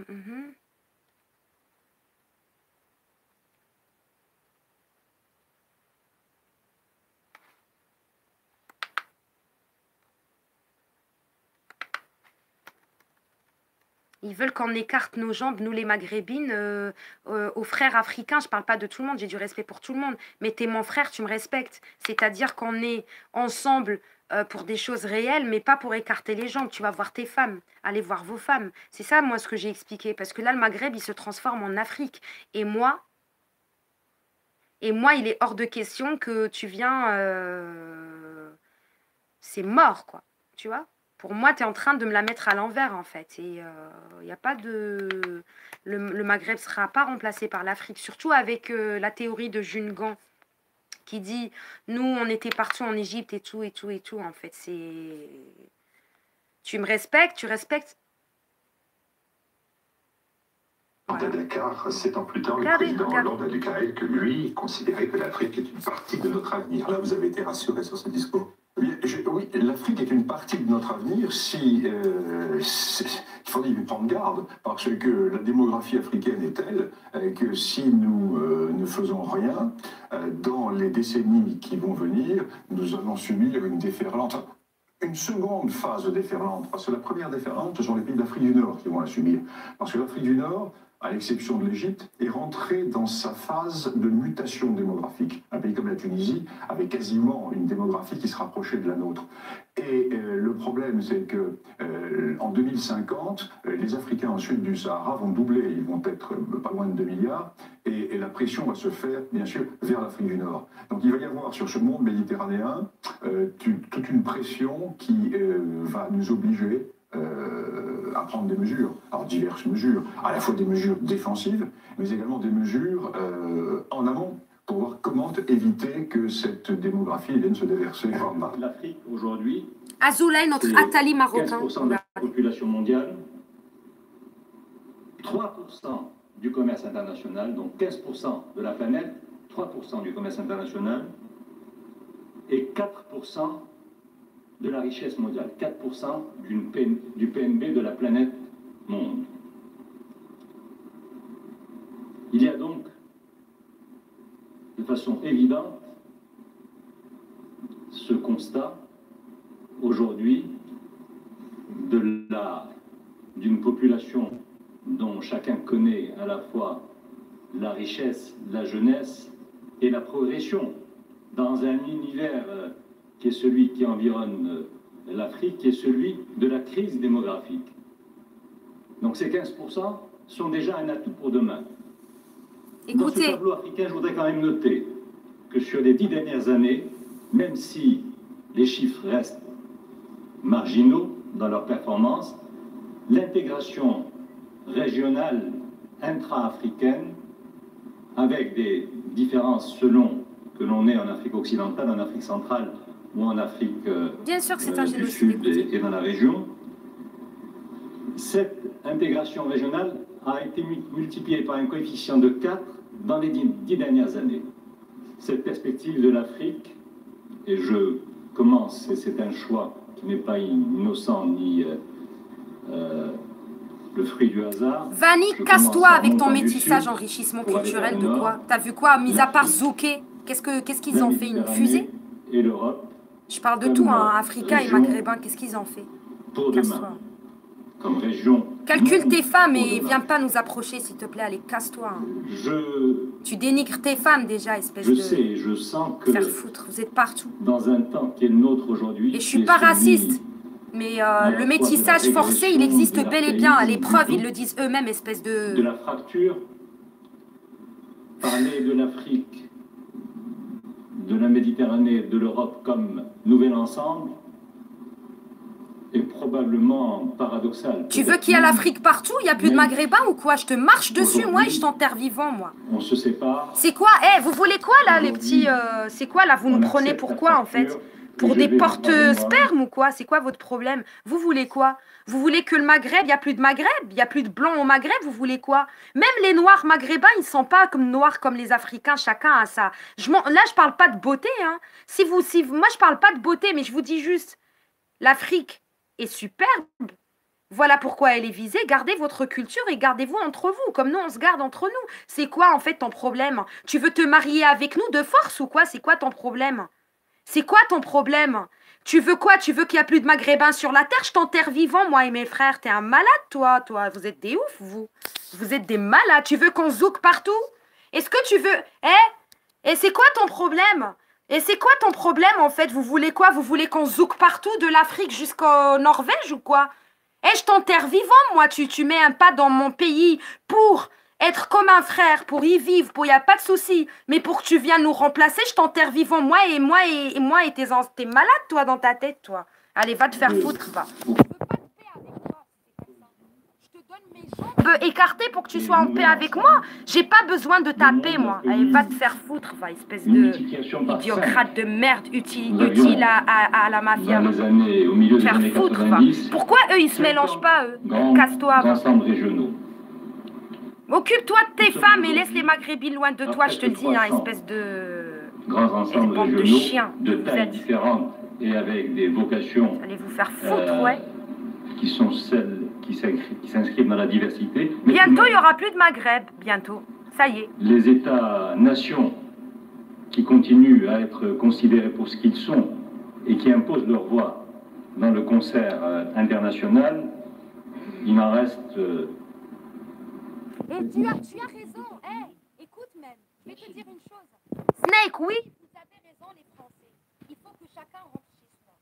Ils veulent qu'on écarte nos jambes, nous les maghrébines, aux frères africains. Je ne parle pas de tout le monde, j'ai du respect pour tout le monde. Mais t'es mon frère, tu me respectes. C'est-à-dire qu'on est ensemble pour des choses réelles, mais pas pour écarter les jambes. Tu vas voir tes femmes, allez voir vos femmes. C'est ça, moi, ce que j'ai expliqué. Parce que là, le Maghreb, il se transforme en Afrique. Et moi, il est hors de question que tu viens... C'est mort, quoi. Tu vois ? Pour moi, tu es en train de me la mettre à l'envers, en fait. Et il n'y a pas de... Le Maghreb ne sera pas remplacé par l'Afrique. Surtout avec la théorie de Jules Gant, qui dit, nous, on était partout en Égypte et tout, et tout, et tout. En fait, c'est... Tu me respectes, tu respectes... À Dakar, 7 ans plus tard, le président Hollande a déclaré que lui considérait que l'Afrique est une partie de notre avenir. Là, vous avez été rassuré sur ce discours. Oui, l'Afrique est une partie de notre avenir si... il faudrait prendre garde, parce que la démographie africaine est telle que si nous ne faisons rien, dans les décennies qui vont venir, nous allons subir une déferlante. Une seconde phase de déferlante, parce que la première déferlante, ce sont les pays d'Afrique du Nord qui vont la subir. Parce que l'Afrique du Nord, à l'exception de l'Égypte, est rentrée dans sa phase de mutation démographique. Un pays comme la Tunisie avait quasiment une démographie qui se rapprochait de la nôtre. Et le problème, c'est que en 2050, les Africains au sud du Sahara vont doubler, ils vont être pas loin de 2 milliards, et la pression va se faire, bien sûr, vers l'Afrique du Nord. Donc il va y avoir sur ce monde méditerranéen toute une pression qui va nous obliger à prendre des mesures, alors diverses mesures, à la fois des mesures défensives, mais également des mesures en amont, pour voir comment éviter que cette démographie vienne se déverser. L'Afrique, aujourd'hui, Azoulay, notre Attali marocain. 15% de la population mondiale, 3% du commerce international, donc 15% de la planète, 3% du commerce international, et 4% de la richesse mondiale, 4% du PNB de la planète monde. Il y a donc, de façon évidente, ce constat aujourd'hui d'une population dont chacun connaît à la fois la richesse, la jeunesse et la progression dans un univers qui est celui qui environne l'Afrique, qui est celui de la crise démographique. Donc ces 15% sont déjà un atout pour demain. Écoutez. Dans ce tableau africain, je voudrais quand même noter que sur les 10 dernières années, même si les chiffres restent marginaux dans leur performance, l'intégration régionale intra-africaine, avec des différences selon que l'on est en Afrique occidentale, en Afrique centrale ou en Afrique Bien sûr que c'est un du Sud et dans la région, cette intégration régionale a été multipliée par un coefficient de 4 dans les 10 dernières années. Cette perspective de l'Afrique, et je commence, et c'est un choix qui n'est pas innocent ni le fruit du hasard. Vanny, casse-toi avec ton métissage, enrichissement culturel de quoi? T'as vu quoi? Mis à part Zouké, qu'est-ce qu'ils ont fait? Une fusée? Et l'Europe. Je parle de tout, hein, Africains et Maghrébins, qu'est-ce qu'ils ont fait? Pour demain, comme région. Calcule tes femmes et viens pas nous approcher, s'il te plaît, allez, casse-toi. Hein. Tu dénigres tes femmes déjà, espèce de... Je sais, je sens que... Faire foutre, vous êtes partout. Dans un temps qui est le nôtre aujourd'hui... Et je suis pas raciste, mais le métissage forcé, il existe bel et bien. À l'épreuve, ils le disent eux-mêmes, espèce de... De la fracture, parler de l'Afrique, de la Méditerranée, de l'Europe comme nouvel ensemble, est probablement paradoxal. Tu veux qu'il y ait l'Afrique partout? Il n'y a plus de Maghrébins ou quoi? Je te marche dessus, moi, et je t'enterre vivant, moi. On se sépare. C'est quoi? Eh, vous voulez quoi, là, les petits... c'est quoi, là? Vous nous prenez pour quoi, en fait? Pour des porte-sperme ou quoi? C'est quoi votre problème? Vous voulez quoi? Vous voulez que le Maghreb, il n'y a plus de Maghreb? Il n'y a plus de blancs au Maghreb? Vous voulez quoi? Même les Noirs maghrébins, ils ne sont pas comme noirs comme les Africains, chacun a ça. Là, je ne parle pas de beauté. Hein. Moi, je ne parle pas de beauté, mais je vous dis juste, l'Afrique est superbe. Voilà pourquoi elle est visée. Gardez votre culture et gardez-vous entre vous, comme nous, on se garde entre nous. C'est quoi, en fait, ton problème? Tu veux te marier avec nous de force ou quoi? C'est quoi ton problème? C'est quoi ton problème? Tu veux quoi? Tu veux qu'il n'y a plus de Maghrébins sur la terre? Je t'enterre vivant, moi et mes frères. T'es un malade, toi. Vous êtes des oufs, vous. Vous êtes des malades. Tu veux qu'on zouk partout? Est-ce que tu veux... Et c'est quoi ton problème? Et c'est quoi ton problème, en fait? Vous voulez quoi? Vous voulez qu'on zouk partout, de l'Afrique jusqu'au Norvège ou quoi? Je t'enterre vivant, moi. Tu mets un pas dans mon pays pour... être comme un frère, pour y vivre, il n'y a pas de souci. Mais pour que tu viennes nous remplacer, je t'enterre vivant, moi et t'es malade, toi, dans ta tête, toi. Allez, va te faire foutre, va. Je veux pas de paix avec toi. Je te donne mes jambes écartées pour que tu sois en paix avec moi. J'ai pas besoin de ta paix, moi. Allez, va te faire foutre, va, espèce de idiocrate de merde utile à la mafia. Faire foutre, va. Pourquoi eux, ils se mélangent pas, eux? Casse-toi, va. Occupe-toi de tes femmes et laisse les Maghrébins loin de toi, je te le dis, hein, espèce de... Grands ensembles régionaux de tailles différentes et avec des vocations... Allez vous faire foutre, ouais. Qui sont celles qui s'inscrivent dans la diversité. Bientôt, il n'y aura plus de Maghreb, bientôt. Ça y est. Les États-nations qui continuent à être considérés pour ce qu'ils sont et qui imposent leur voix dans le concert international, il n'en reste... Et tu as raison. Écoute même, je vais te dire une chose. Snake, oui. Vous avez raison, les Français. Il faut que chacun rentre chez soi.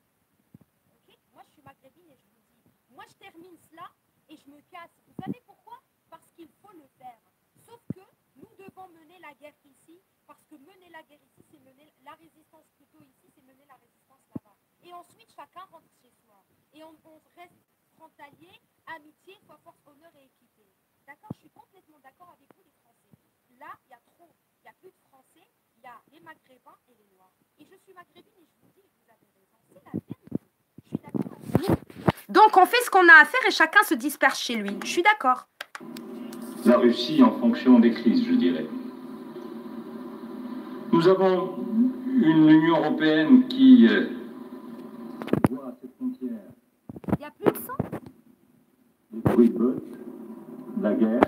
Ok? Moi, je suis maghrébine et je vous dis. Moi, je termine cela et je me casse. Vous savez pourquoi? Parce qu'il faut le faire. Sauf que nous devons mener la guerre ici. Parce que mener la guerre ici, c'est mener la résistance plutôt ici, c'est mener la résistance là-bas. Et ensuite, chacun rentre chez soi. Et on reste frontalier, amitié, foi, force, honneur et équité. D'accord, je suis complètement d'accord avec vous, les Français. Là, il y a trop. Il n'y a plus de Français, il y a les Maghrébins et les Noirs. Et je suis maghrébine et je vous dis, vous avez raison. C'est la vérité. Je suis d'accord avec vous. Donc, on fait ce qu'on a à faire et chacun se disperse chez lui. Je suis d'accord. La Russie en fonction des crises, je dirais. Nous avons une Union européenne qui voit à ses frontières. Il n'y a plus de sang. Des bruits la guerre,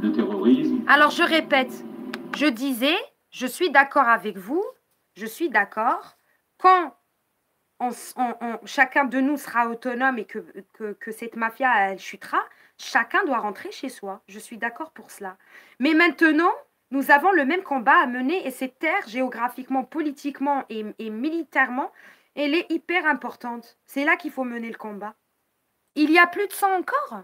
le terrorisme. Alors, je répète, je disais, je suis d'accord avec vous, je suis d'accord. Quand chacun de nous sera autonome et que cette mafia, elle chutera, chacun doit rentrer chez soi. Je suis d'accord pour cela. Mais maintenant, nous avons le même combat à mener et cette terre, géographiquement, politiquement et militairement, elle est hyper importante. C'est là qu'il faut mener le combat. Il y a plus de sang encore?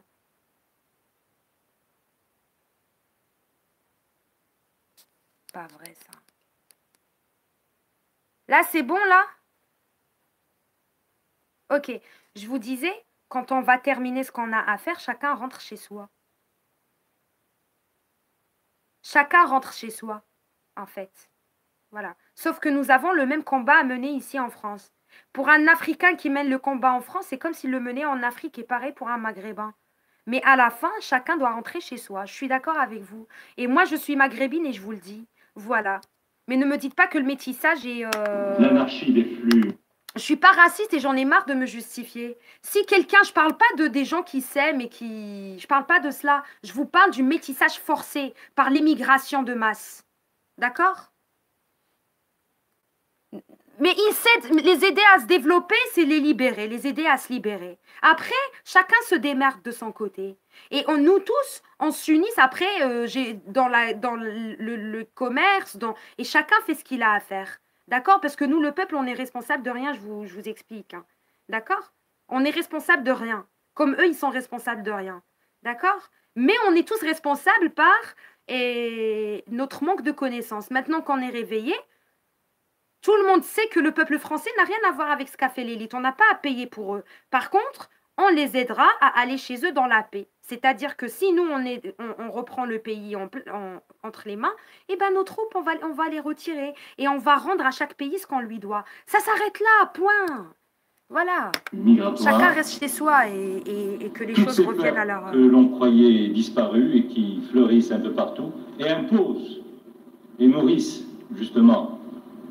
Pas vrai, ça. Là, c'est bon, là? Ok. Je vous disais, quand on va terminer ce qu'on a à faire, chacun rentre chez soi. Chacun rentre chez soi, en fait. Voilà. Sauf que nous avons le même combat à mener ici en France. Pour un Africain qui mène le combat en France, c'est comme s'il le menait en Afrique et pareil pour un Maghrébin. Mais à la fin, chacun doit rentrer chez soi. Je suis d'accord avec vous. Et moi, je suis maghrébine et je vous le dis. Voilà. Mais ne me dites pas que le métissage est... L'anarchie des flux. Je suis pas raciste et j'en ai marre de me justifier. Si quelqu'un... Je parle pas des gens qui s'aiment et qui... Je parle pas de cela. Je vous parle du métissage forcé par l'immigration de masse. D'accord? Mais les aider à se développer, c'est les libérer, les aider à se libérer. Après, chacun se démerde de son côté. Et nous tous, on s'unisse après dans le commerce, et chacun fait ce qu'il a à faire. D'accord? Parce que nous, le peuple, on est responsable de rien, je vous explique. Hein. D'accord? On est responsable de rien. Comme eux, ils sont responsables de rien. D'accord? Mais on est tous responsables par notre manque de connaissances. Maintenant qu'on est réveillés, Tout le monde sait que le peuple français n'a rien à voir avec ce qu'a fait l'élite. On n'a pas à payer pour eux. Par contre, on les aidera à aller chez eux dans la paix. C'est-à-dire que si nous, on reprend le pays entre les mains, eh ben, nos troupes, on va les retirer. Et on va rendre à chaque pays ce qu'on lui doit. Ça s'arrête là, point. Voilà. Chacun reste chez soi et que les choses reviennent à leur... que l'on croyait disparues et qui fleurissent un peu partout et imposent et nourrissent justement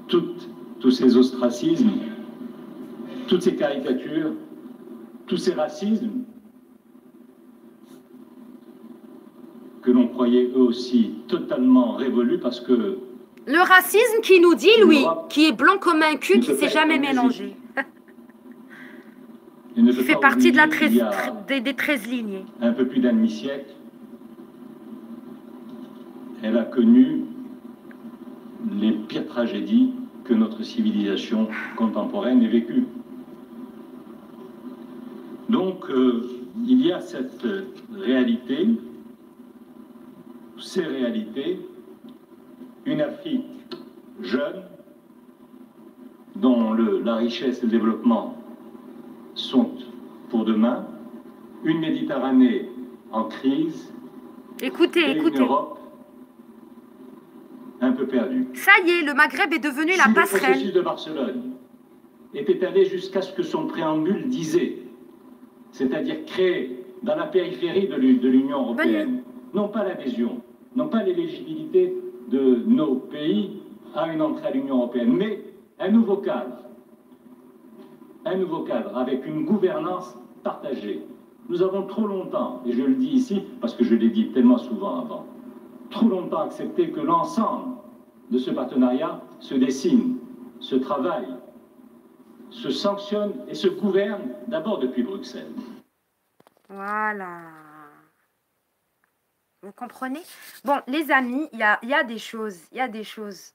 tous ces ostracismes, toutes ces caricatures, tous ces racismes que l'on croyait eux aussi totalement révolus parce que... Le racisme qui nous dit, Louis, qui est blanc comme un cul, qui ne s'est jamais mélangé. Qui fait partie de des 13 lignées. Un peu plus d'un demi-siècle, elle a connu les pires tragédies que notre civilisation contemporaine ait vécues. Donc, il y a cette réalité, ces réalités, une Afrique jeune, dont la richesse et le développement sont pour demain, une Méditerranée en crise, écoutez. Une Europe un peu perdue. Ça y est, le Maghreb est devenu la passerelle. Le processus de Barcelone était allé jusqu'à ce que son préambule disait, c'est-à-dire créer dans la périphérie de l'Union européenne, non pas l'adhésion, non pas l'éligibilité de nos pays à une entrée à l'Union européenne, mais un nouveau cadre avec une gouvernance partagée. Nous avons trop longtemps, et je le dis ici parce que je l'ai dit tellement souvent avant, trop longtemps accepté que l'ensemble de ce partenariat se dessine, se travaille, se sanctionne et se gouverne d'abord depuis Bruxelles. Voilà. Vous comprenez? Bon, les amis, il y a des choses,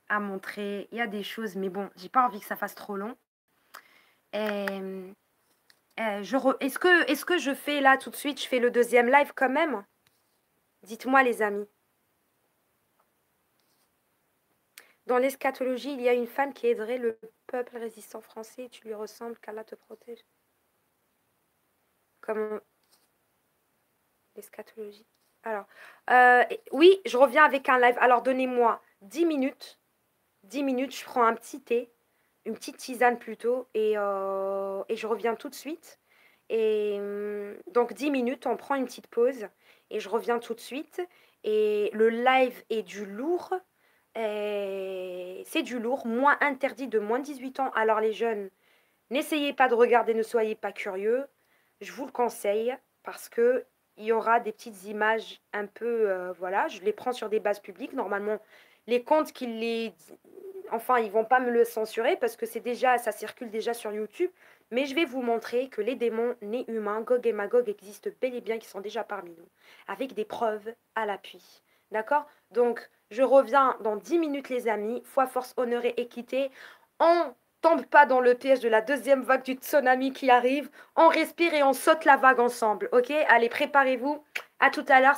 à montrer, il y a des choses, mais bon, j'ai pas envie que ça fasse trop long. Est-ce que je fais là tout de suite, je fais le deuxième live quand même? Dites-moi les amis. Dans l'eschatologie, il y a une femme qui aiderait le peuple résistant français. Tu lui ressembles, qu'Allah te protège. Comment? L'eschatologie. Alors, oui, je reviens avec un live. Alors, donnez-moi 10 minutes. 10 minutes, je prends un petit thé, une petite tisane plutôt, et je reviens tout de suite. Et donc, 10 minutes, on prend une petite pause, et je reviens tout de suite. Et le live est du lourd. C'est du lourd, moins interdit de moins de 18 ans. Alors les jeunes, n'essayez pas de regarder, ne soyez pas curieux. Je vous le conseille parce que il y aura des petites images un peu, voilà, je les prends sur des bases publiques. Normalement, les comptes enfin, ils vont pas me le censurer parce que ça circule déjà sur YouTube. Mais je vais vous montrer que les démons nés humains, Gog et Magog, existent bel et bien, qui sont déjà parmi nous, avec des preuves à l'appui. D'accord? Donc, je reviens dans 10 minutes, les amis. Foi, force, honneur et équité. On tombe pas dans le piège de la deuxième vague du tsunami qui arrive. On respire et on saute la vague ensemble. Ok? Allez, préparez-vous. À tout à l'heure.